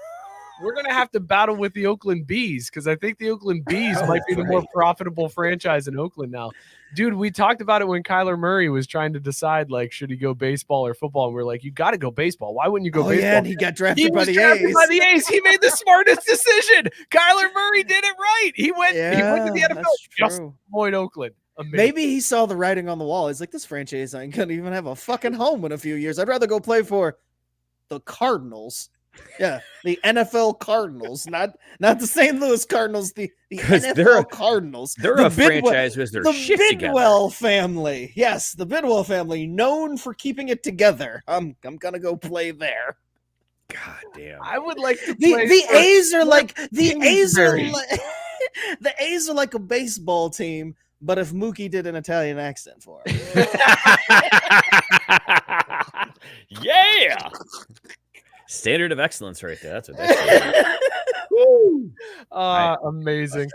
We're going to have to battle with the Oakland Bees, because I think the Oakland Bees might be the more profitable franchise in Oakland now. Dude, we talked about it when Kyler Murray was trying to decide, like, should he go baseball or football? And we're like, you got to go baseball. Why wouldn't you go baseball? Yeah, and he got drafted by the A's. He made the smartest decision. Kyler Murray did it right. He went to the NFL just to avoid Oakland. Amazing. Maybe he saw the writing on the wall. He's like, this franchise ain't going to even have a fucking home in a few years. I'd rather go play for the Cardinals. Yeah, the NFL Cardinals, not the St. Louis Cardinals, the NFL Cardinals. They're a franchise who has their shit together. The Bidwell family. Yes, the Bidwell family, known for keeping it together. I'm gonna go play there. God damn. I would like to play. The A's are like the A's are like a baseball team, but if Mookie did an Italian accent for it. Yeah. Standard of excellence right there. That's what that's amazing. Okay.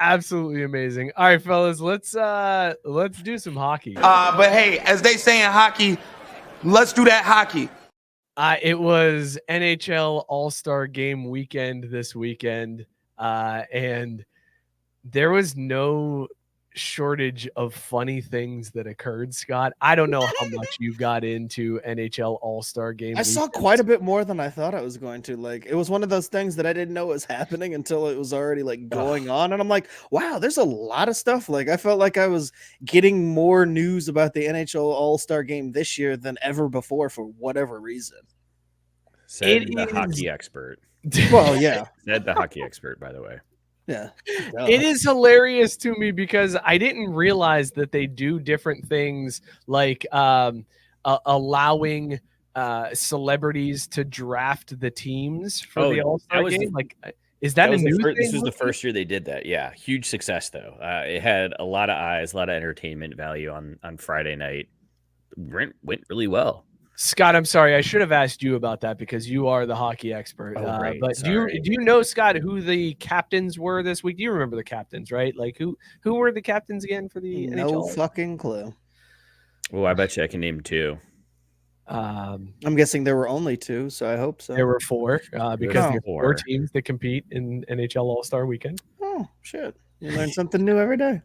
Absolutely amazing. All right, fellas, let's do some hockey. But hey, as they say in hockey, let's do that hockey. It was NHL All-Star game weekend this weekend. And there was no shortage of funny things that occurred, Scott. I don't know how much you got into NHL All-Star game. I saw quite a bit more than I thought I was going to. Like, it was one of those things that I didn't know was happening until it was already like going on. And I'm like, wow, there's a lot of stuff. Like, I felt like I was getting more news about the NHL All-Star game this year than ever before for whatever reason. Said the hockey expert. Well, yeah. Said the hockey expert, by the way. Yeah. It is hilarious to me because I didn't realize that they do different things like allowing celebrities to draft the teams for the All-Star game. Like, is that a new thing? This was the first year they did that. Yeah, huge success though. It had a lot of eyes, a lot of entertainment value on Friday night. Went really well. Scott, I'm sorry. I should have asked you about that because you are the hockey expert. Right. But do you know, Scott, who the captains were this week? Do you remember the captains, right? Like who were the captains again for the NHL? No fucking clue. Oh, I bet you I can name 2. I'm guessing there were only 2, so I hope so. There were 4 because there are 4 teams that compete in NHL All-Star weekend. Oh, shit. You learn something new every day.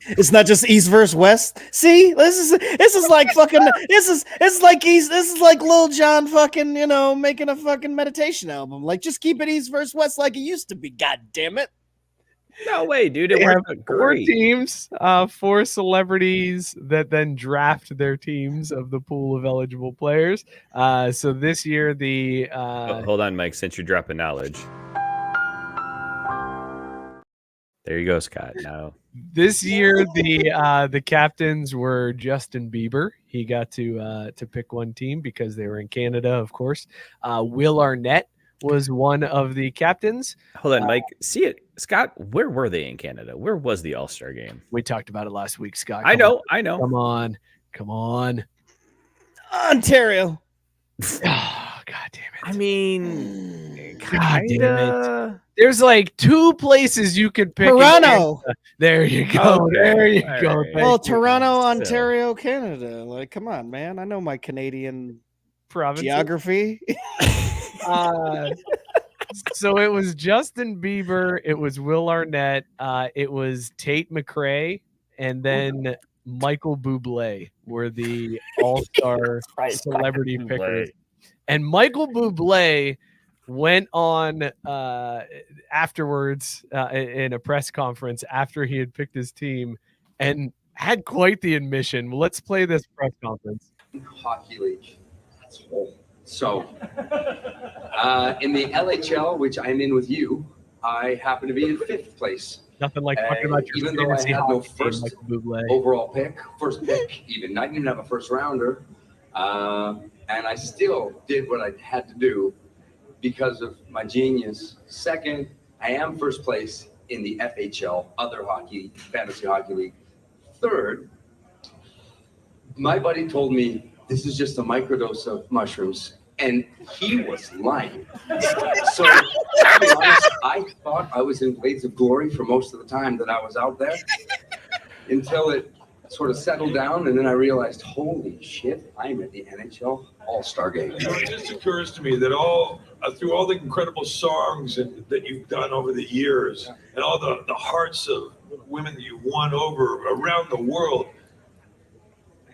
It's not just East versus West. See, this is like fucking this is like Lil Jon fucking, making a fucking meditation album. Like, just keep it East versus West like it used to be, god damn it. No way, dude. It worked worked 4 great. teams, 4 celebrities that then draft their teams of the pool of eligible players. So this year the hold on, Mike, since you're dropping knowledge. There you go, Scott. Now this year the captains were Justin Bieber. He got to pick one team because they were in Canada, of course. Will Arnett was one of the captains. Hold on, Mike. See it, Scott. Where were they in Canada? Where was the All-Star game? We talked about it last week, Scott. I know. Come on. Ontario. Oh, God damn it. I mean, God damn it. There's like 2 places you could pick. Toronto. There you go. Okay. There you go. Right. Well, Toronto, Ontario, Canada. Like, come on, man. I know my Canadian Province geography. So it was Justin Bieber, it was Will Arnett, it was Tate McRae, and then Michael Bublé were the All-Star celebrity pickers. And Michael Bublé went on afterwards in a press conference after he had picked his team and had quite the admission. Let's play this press conference. Hockey league. So, in the LHL, which I'm in with you, I happen to be in 5th place. Nothing like talking about your even though I had no first Michael Bublé. overall pick, first pick, even I didn't even have a first rounder, and I still did what I had to do because of my genius. Second, I am first place in the FHL, other hockey, fantasy hockey league. Third, my buddy told me this is just a microdose of mushrooms, and he was lying. So, to be honest, I thought I was in Blades of Glory for most of the time that I was out there until it sort of settled down, and then I realized, holy shit, I'm at the NHL All-Star game. It just occurs to me that through all the incredible songs that you've done over the years, and all the hearts of women that you've won over around the world,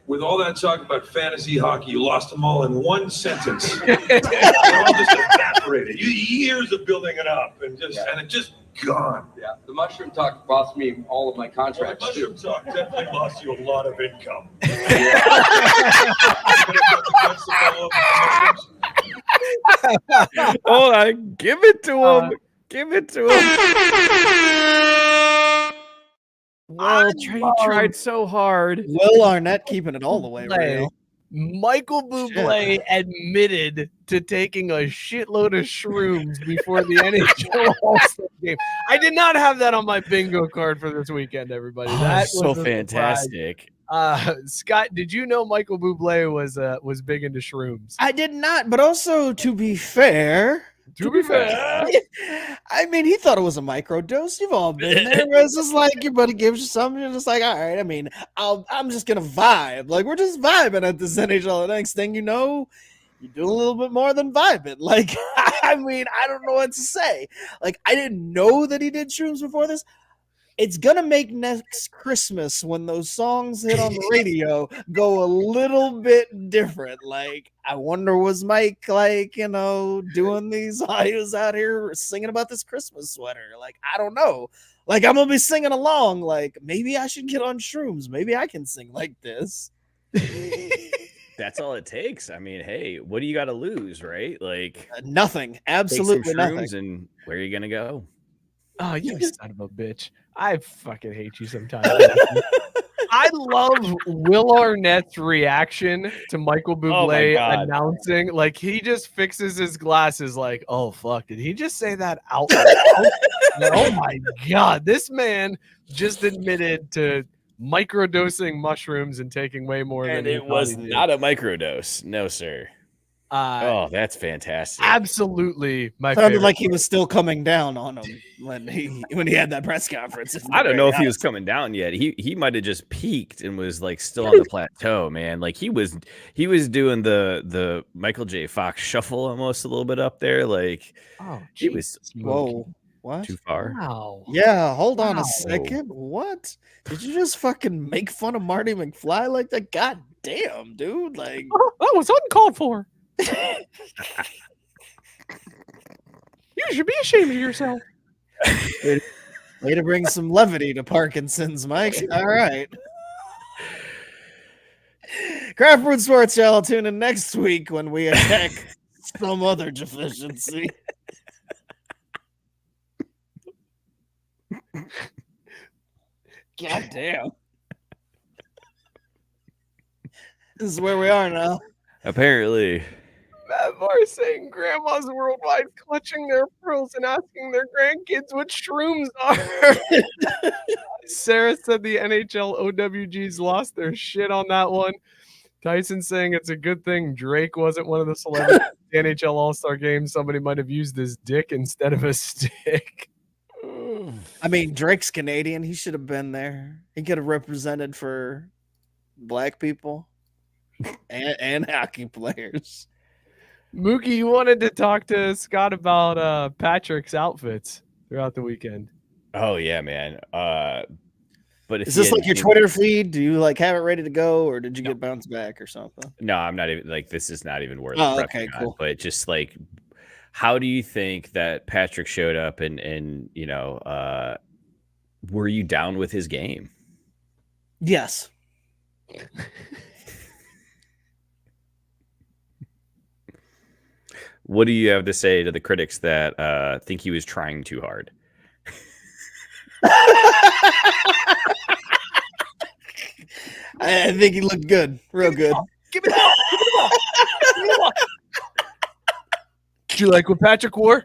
with all that talk about fantasy hockey, you lost them all in one sentence. They're all just evaporated. Years of building it up, and it just gone. Yeah, the mushroom talk cost me all of my contracts. Well, the mushroom talk definitely lost you a lot of income. Hold on, give it to him. Give it to him. Well, he tried so hard. Will Arnett keeping it all the way real. Michael Bublé admitted to taking a shitload of shrooms before the NHL All-Star game. I did not have that on my bingo card for this weekend, everybody. That so was fantastic. Scott, did you know Michael Bublé was big into shrooms? I did not, but also to be fair, I mean, he thought it was a microdose. You've all been there. Where it's just like your buddy gives you something, you're just like, all right. I mean, I'm just gonna vibe. Like, we're just vibing at this NHL. The next thing you know, you do a little bit more than vibing. Like, I mean, I don't know what to say. Like, I didn't know that he did shrooms before this. it's gonna make next Christmas when those songs hit on the radio go a little bit different. Like, I wonder, was Mike like, you know, doing these? He was out here singing about this Christmas sweater. Like, I don't know. Like, I'm gonna be singing along. Like, maybe I should get on shrooms. Maybe I can sing like this. That's all it takes. I mean, hey, what do you got to lose, right? Like nothing. Absolutely nothing. And where are you gonna go? Oh, you son of a bitch. I fucking hate you sometimes. I love Will Arnett's reaction to Michael Bublé announcing. Like, he just fixes his glasses like, oh, fuck, did he just say that out loud? Oh, my God. This man just admitted to microdosing mushrooms and taking way more than it was not a microdose. No, sir. Oh, that's fantastic. Absolutely. Sounded like he was still coming down on him when he had that press conference. I don't know if he was coming down yet. He might have just peaked and was like still on the plateau, man. Like he was doing the Michael J. Fox shuffle almost a little bit up there. Like he was what? Too far. Wow. Yeah, hold on a second. What? Did you just fucking make fun of Marty McFly like that? God damn, dude. Like that was uncalled for. You should be ashamed of yourself. Way to bring some levity to Parkinson's, Mike. All right. Craftwood Sports, y'all. Tune in next week when we attack some other deficiency. God damn. This is where we are now. Apparently. Matt Barr saying grandmas worldwide clutching their pearls and asking their grandkids what shrooms are. Sarah said the NHL OWGs lost their shit on that one. Tyson saying it's a good thing Drake wasn't one of the celebrities at the NHL All-Star game. Somebody might have used his dick instead of a stick. I mean, Drake's Canadian. He should have been there. He could have represented for black people and hockey players. Mookie, you wanted to talk to Scott about Patrick's outfits throughout the weekend. Oh yeah, man. But is this like your Twitter feed? Do you like have it ready to go, or did you get bounced back or something? No, I'm not even like this is not even worth. Okay, cool. But just like, how do you think that Patrick showed up, and you know, were you down with his game? Yes. What do you have to say to the critics that think he was trying too hard? I think he looked good. Real good. Give me the ball. Give me the ball. Give me the ball. Did you like what Patrick wore?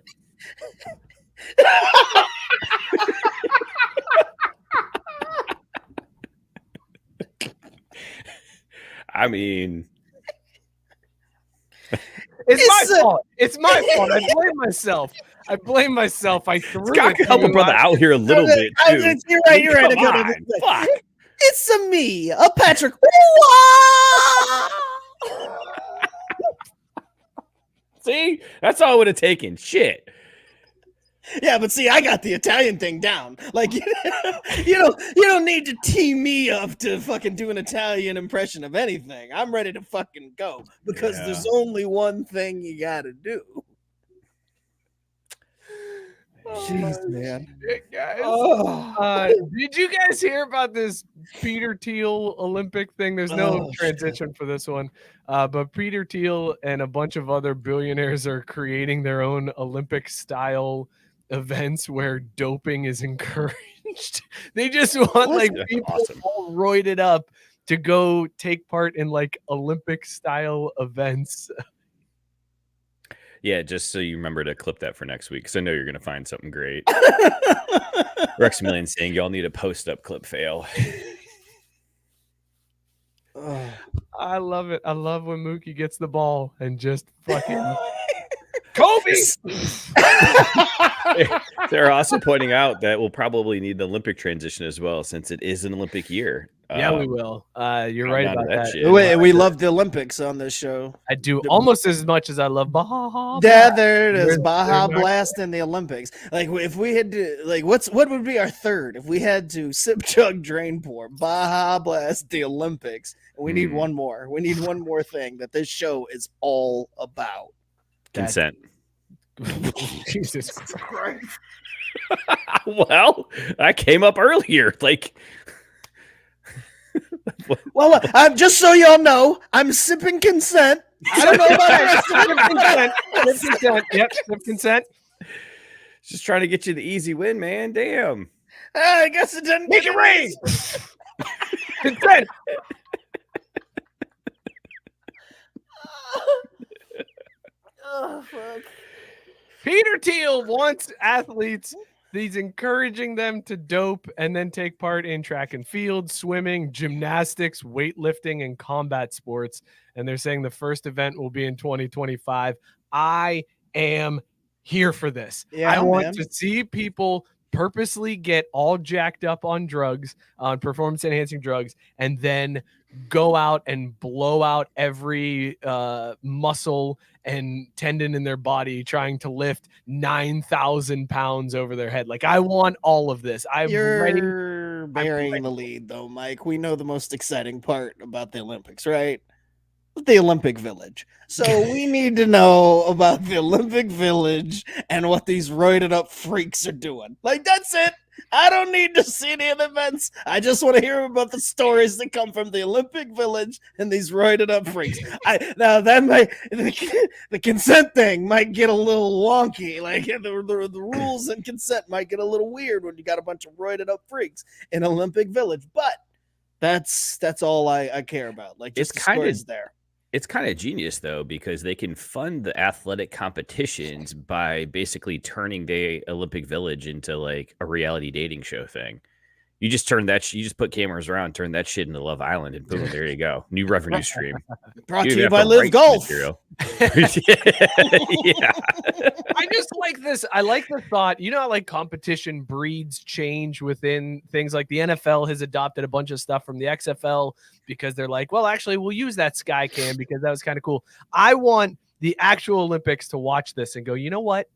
I mean, it's my fault. It's my fault. I blame myself. I threw Scott can help a brother out here a little bit too. You're right. Fuck. It's a me, a Patrick. See, that's all it would have taken. Shit. Yeah, but see, I got the Italian thing down. Like, you don't need to tee me up to fucking do an Italian impression of anything. I'm ready to fucking go because there's only one thing you gotta do. Jeez, man. Shit, guys. Did you guys hear about this Peter Thiel Olympic thing? There's no transition for this one. But Peter Thiel and a bunch of other billionaires are creating their own Olympic style events where doping is encouraged. They just want like people all roided up to go take part in like Olympic style events. Yeah, just so you remember to clip that for next week, because I know you're going to find something great. Rex Million saying y'all need a post-up clip fail. I love it. I love when Mookie gets the ball and just fucking Kobe. They're also pointing out that we'll probably need the Olympic transition as well, since it is an Olympic year. Yeah, we will. You're right about that. shit. We love the Olympics on this show. I do almost as much as I love Baja. Yeah, there it is. Baja They're not- Blast in the Olympics. Like if we had to, like, what would be our third if we had to sip, chug, drain, pour? Baja Blast, the Olympics. We need one more. We need one more thing that this show is all about. Consent. Jesus Christ. Well, I came up earlier. Like, Well, I'm just so y'all know, I'm sipping consent. I don't know about consent. Consent. Yep, consent. just trying to get you the easy win, man. Damn. I guess it didn't Make it rain. Consent. Oh, fuck. Peter Thiel wants athletes. He's encouraging them to dope and then take part in track and field, swimming, gymnastics, weightlifting, and combat sports. And they're saying the first event will be in 2025. I am here for this. Yeah, I want man. to see people purposely get all jacked up on drugs, on performance enhancing drugs, and then go out and blow out every muscle and tendon in their body trying to lift 9,000 pounds over their head. Like, I want all of this. You're burying the lead, though, Mike. We know the most exciting part about the Olympics, right? The Olympic Village. So we need to know about the Olympic Village and what these roided up freaks are doing. Like, that's it. I don't need to see any of the events. I just want to hear about the stories that come from the Olympic Village and these roided up freaks. Now that might the consent thing might get a little wonky. Like the rules and consent might get a little weird when you got a bunch of roided up freaks in Olympic Village. But that's all I care about. Like, just It's the kinda- stories there. It's kind of genius, though, because they can fund the athletic competitions by basically turning the Olympic Village into like a reality dating show thing. You just turn that, you just put cameras around, turn that shit into Love Island, and boom, there you go. New revenue stream. Brought You to don't you have by to Live write Golf. material. Yeah. I just like this. I like the thought. You know how like competition breeds change within things. Like the NFL has adopted a bunch of stuff from the XFL because they're like, well, actually, we'll use that sky cam because that was kind of cool. I want the actual Olympics to watch this and go, you know what?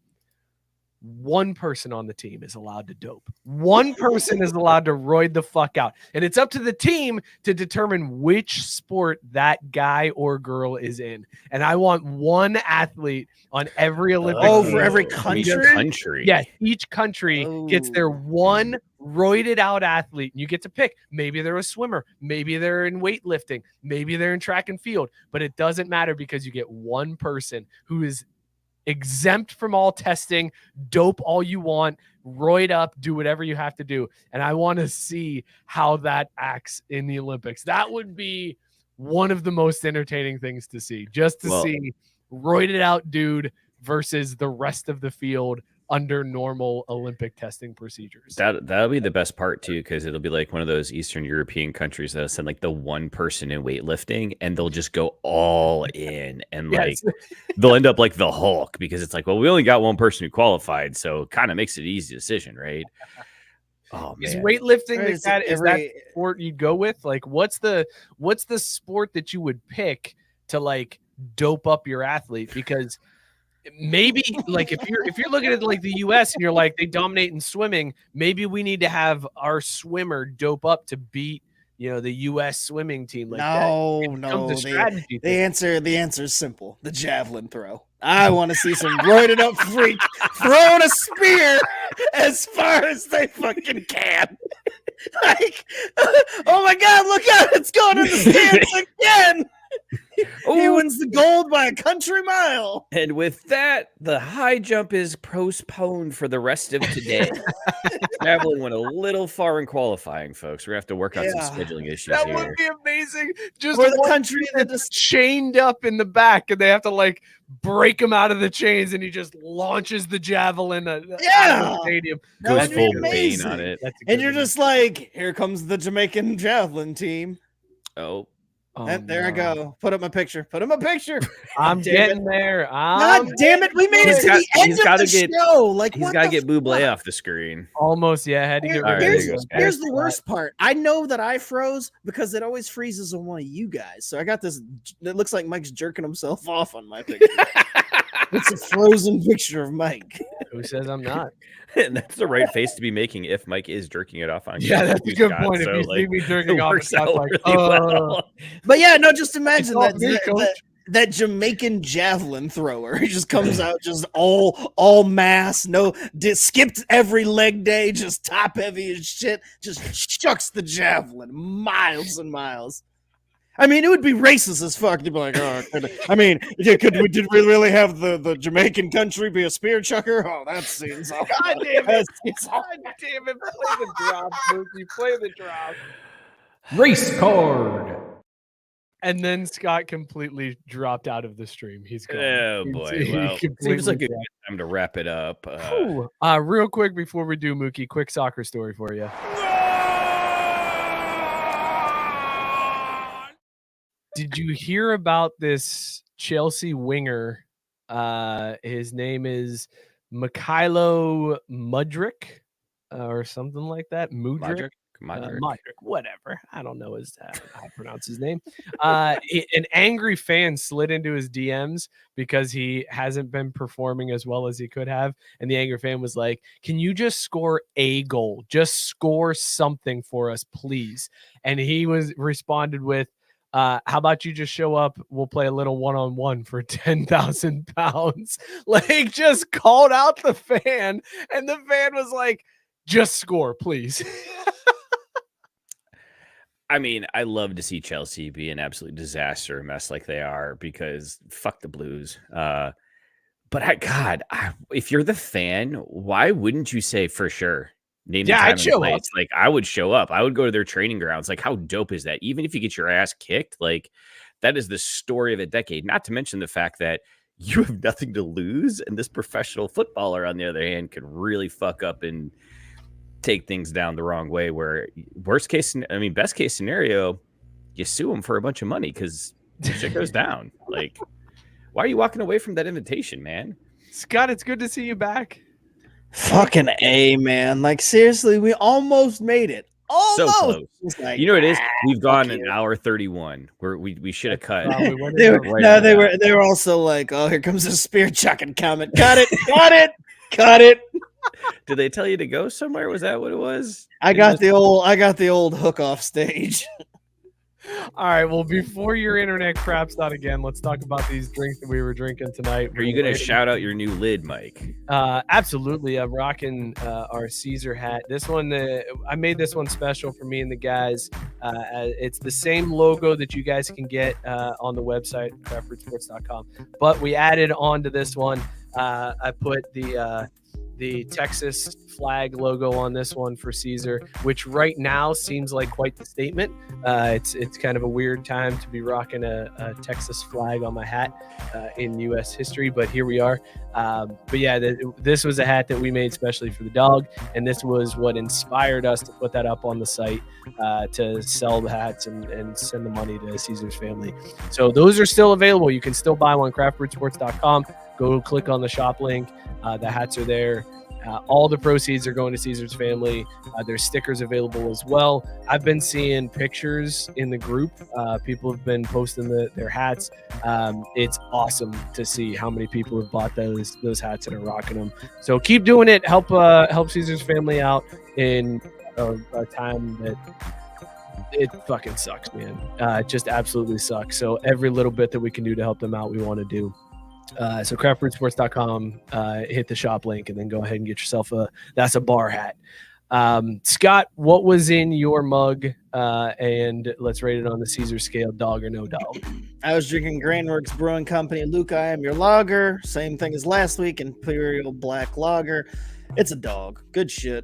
One person on the team is allowed to dope. One person is allowed to roid the fuck out. And it's up to the team to determine which sport that guy or girl is in. And I want one athlete on every Olympic Oh, team. for every Each country? country. Yeah, each country gets their one roided out athlete. And you get to pick. Maybe they're a swimmer. Maybe they're in weightlifting. Maybe they're in track and field. But it doesn't matter because you get one person who is exempt from all testing, dope all you want, roid up, do whatever you have to do. And I want to see how that acts in the Olympics. That would be one of the most entertaining things to see, just to see roided out dude versus the rest of the field under normal Olympic testing procedures. That'll be the best part too, because it'll be like one of those Eastern European countries that'll send like the one person in weightlifting, and they'll just go all in, and like they'll end up like the Hulk, because it's like, well, we only got one person who qualified, so it kind of makes it an easy decision, right? Oh man, Is weightlifting Or is that sport you go with? Like, what's the sport that you would pick to like dope up your athlete? Because maybe like if you're looking at like the US and you're like they dominate in swimming, maybe we need to have our swimmer dope up to beat, you know, the US swimming team. Like No. strategy The answer is simple. The javelin throw. I want to see some roided up freak throwing a spear as far as they fucking can. Like, oh my God, look out, it's going in the stands again. He wins the gold by a country mile. And with that, the high jump is postponed for the rest of today. Javelin went a little far in qualifying, folks. We're gonna have to work out some scheduling issues That here. would be amazing. Just For the one country that that's just chained up in the back, and they have to like break him out of the chains, and he just launches the javelin out of the stadium. That Goes would be full Bane amazing. on it. That's a And good you're one. just like, here comes the Jamaican javelin team. Oh, And there I go. Put up my picture. I'm getting there. God damn it. We made it to the end of the show. Like, he's got to get Bublé off the screen. Almost, yeah. I had to get rid of Here's the worst part. I know that I froze because it always freezes on one of you guys. So I got this. It looks like Mike's jerking himself off on my picture. It's a frozen picture of Mike. Who says I'm not? And that's the right face to be making if Mike is jerking it off on. Yeah, that's a good point. So, if you see me jerking off, it's like, really well. But yeah, no, just imagine that Jamaican javelin thrower. He just comes out just all mass, skipped every leg day, just top heavy as shit, just chucks the javelin miles and miles. I mean, it would be racist as fuck to be like, did we really have the Jamaican country be a spear chucker? Oh, that seems awful. God damn it. God damn it. Play the drop, Mookie. Play the drop. Race card. And then Scott completely dropped out of the stream. He's gone. Oh, boy. Well, seems like a good time to wrap it up. Real quick before we do, Mookie, quick soccer story for you. Did you hear about this Chelsea winger? His name is Mikhailo Mudryk or something like that. Mudryk, whatever. I don't know how to pronounce his name. An angry fan slid into his DMs because he hasn't been performing as well as he could have. And the angry fan was like, can you just score a goal? Just score something for us, please. And he responded with, how about you just show up? We'll play a little one-on-one for 10,000 pounds. Like, just called out the fan, and the fan was like, just score, please. I mean, I love to see Chelsea be an absolute disaster, mess like they are, because fuck the Blues. But if you're the fan, why wouldn't you say for sure? Name the time I'd show up. Like, I would show up. I would go to their training grounds. Like, how dope is that? Even if you get your ass kicked, like, that is the story of the decade. Not to mention the fact that you have nothing to lose, and this professional footballer, on the other hand, could really fuck up and take things down the wrong way. Where best case scenario, you sue him for a bunch of money because shit goes down. Like, why are you walking away from that invitation, man? Scott, it's good to see you back. Fucking A, man. Like, seriously, we almost made it. Almost. So close. Like, you know what it is? We've gone an hour 31. We should have cut. They were also like, oh, here comes a spear chucking comment. Cut it. Did they tell you to go somewhere? Was that what it was? I got the old hook off stage. All right. Well, before your internet craps out again, let's talk about these drinks that we were drinking tonight. Are you going to shout out your new lid, Mike? Absolutely. I'm rocking our Caesar hat. This one, I made this one special for me and the guys. It's the same logo that you guys can get on the website, craftbrewsports.com. But we added on to this one. I put the Texas flag logo on this one for Caesar, which right now seems like quite the statement. It's kind of a weird time to be rocking a Texas flag on my hat in U.S. history, but here we are. But yeah, this was a hat that we made specially for the dog, and this was what inspired us to put that up on the site to sell the hats and send the money to Caesar's family. So those are still available. You can still buy one, craftbrewsports.com. Go click on the shop link. The hats are there. All the proceeds are going to Caesar's family. There's stickers available as well. I've been seeing pictures in the group. People have been posting their hats. It's awesome to see how many people have bought those hats and are rocking them. So keep doing it. Help Caesar's family out in a time that it fucking sucks, man. It just absolutely sucks. So every little bit that we can do to help them out, we want to do. So craftbrewsports.com, hit the shop link, and then go ahead and get yourself that's a bar hat. Scott, what was in your mug? And let's rate it on the Caesar scale, dog or no dog. I was drinking Grainworks Brewing Company, Luke, I Am Your Lager. Same thing as last week, Imperial Black Lager. It's a dog. Good shit.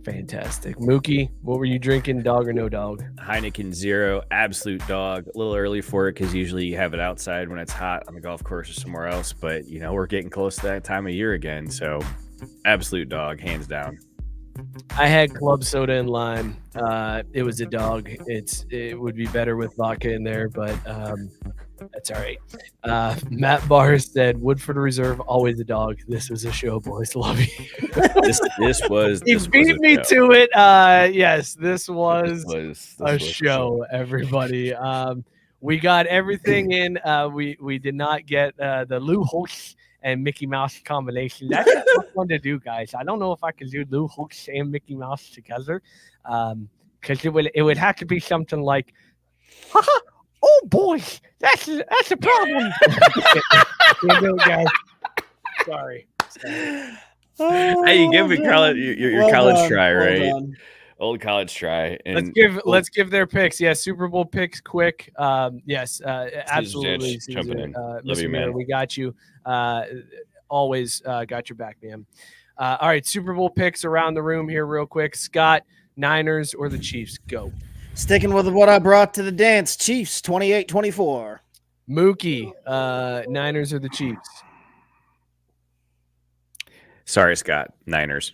Fantastic. Mookie, what were you drinking, dog or no dog? Heineken Zero, absolute dog. A little early for it because usually you have it outside when it's hot on the golf course or somewhere else. But, we're getting close to that time of year again. So, absolute dog, hands down. I had club soda and lime. It was a dog. It would be better with vodka in there, but that's all right. Matt Barr said, Woodford Reserve, always a dog. This was a show, boys. Love you. This was. He beat me to it. Yes, this was a show, everybody. We got everything in. We did not get the Lou Holtz and Mickey Mouse combination. That's a tough one to do, guys. I don't know if I can do Lou Holtz and Mickey Mouse together, because it would have to be something like, oh boy, that's a problem. Guys. Sorry. Hey, you give me college your college try, right? Old college try. And let's give their picks. Yeah, Super Bowl picks quick. Yes, absolutely. Jumping in. Love you, man. We got you. Always got your back, man. All right, Super Bowl picks around the room here real quick. Scott, Niners or the Chiefs? Go. Sticking with what I brought to the dance, Chiefs 28-24. Mookie, Niners or the Chiefs? Sorry, Scott. Niners.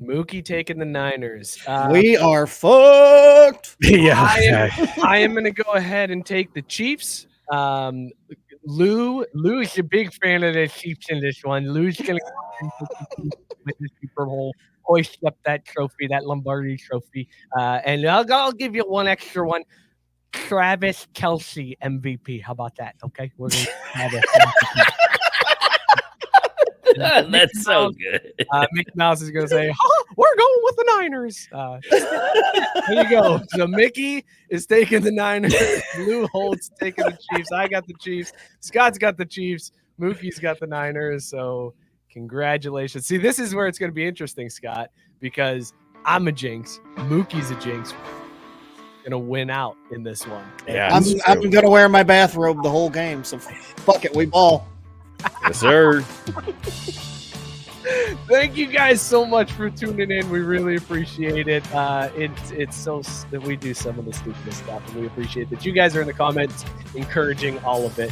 Mookie taking the Niners. We are fucked. Yeah. I am going to go ahead and take the Chiefs. Lou's a big fan of the Chiefs in this one. Lou's going to with the Super Bowl, hoist up that trophy, that Lombardi trophy. And I'll give you one extra one. Travis Kelce MVP. How about that? Okay. We're going to have it. That's so good. Mickey Mouse is going to say, we're going with the Niners. There you go. So Mickey is taking the Niners. Lou Holtz taking the Chiefs. I got the Chiefs. Scott's got the Chiefs. Mookie's got the Niners. So congratulations. See, this is where it's going to be interesting, Scott, because I'm a jinx. Mookie's a jinx. Going to win out in this one. Yeah, I'm going to wear my bathrobe the whole game. So fuck it. We ball. Yes, sir. Thank you guys so much for tuning in. We really appreciate it. It's so that we do some of the stupidest stuff, and we appreciate that you guys are in the comments encouraging all of it.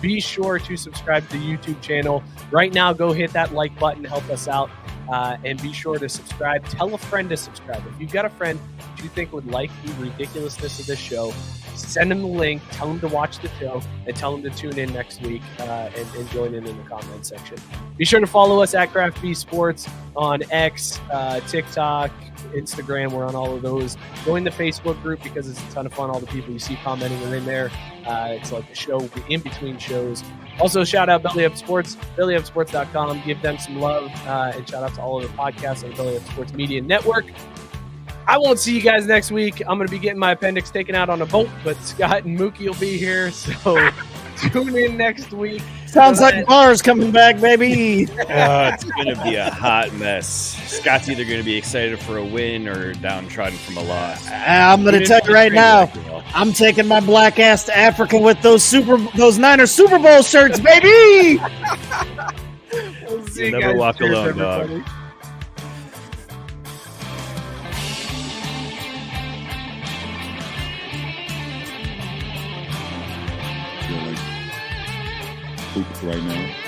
Be sure to subscribe to the YouTube channel right now. Go hit that like button, help us out, and be sure to subscribe. Tell a friend to subscribe. If you've got a friend that you think would like the ridiculousness of this show, send them the link, tell them to watch the show, and tell them to tune in next week and join in the comment section. Be sure to follow us at Craft B Sports on X, TikTok, Instagram. We're on all of those. Join the Facebook group because it's a ton of fun. All the people you see commenting are in there. It's like a show in between shows. Also, shout out Belly Up Sports, bellyupsports.com. Give them some love, and shout out to all of the podcasts on the Belly Up Sports Media Network. I won't see you guys next week. I'm going to be getting my appendix taken out on a boat, but Scott and Mookie will be here, so tune in next week. Sounds like Bar's coming back, baby. It's going to be a hot mess. Scott's either going to be excited for a win or downtrodden from a loss. I'm going to tell you right now, I'm taking my black ass to Africa with those Niners Super Bowl shirts, baby. We'll see You'll you never guys. walk Cheers, alone, everybody. dog. Poop right now.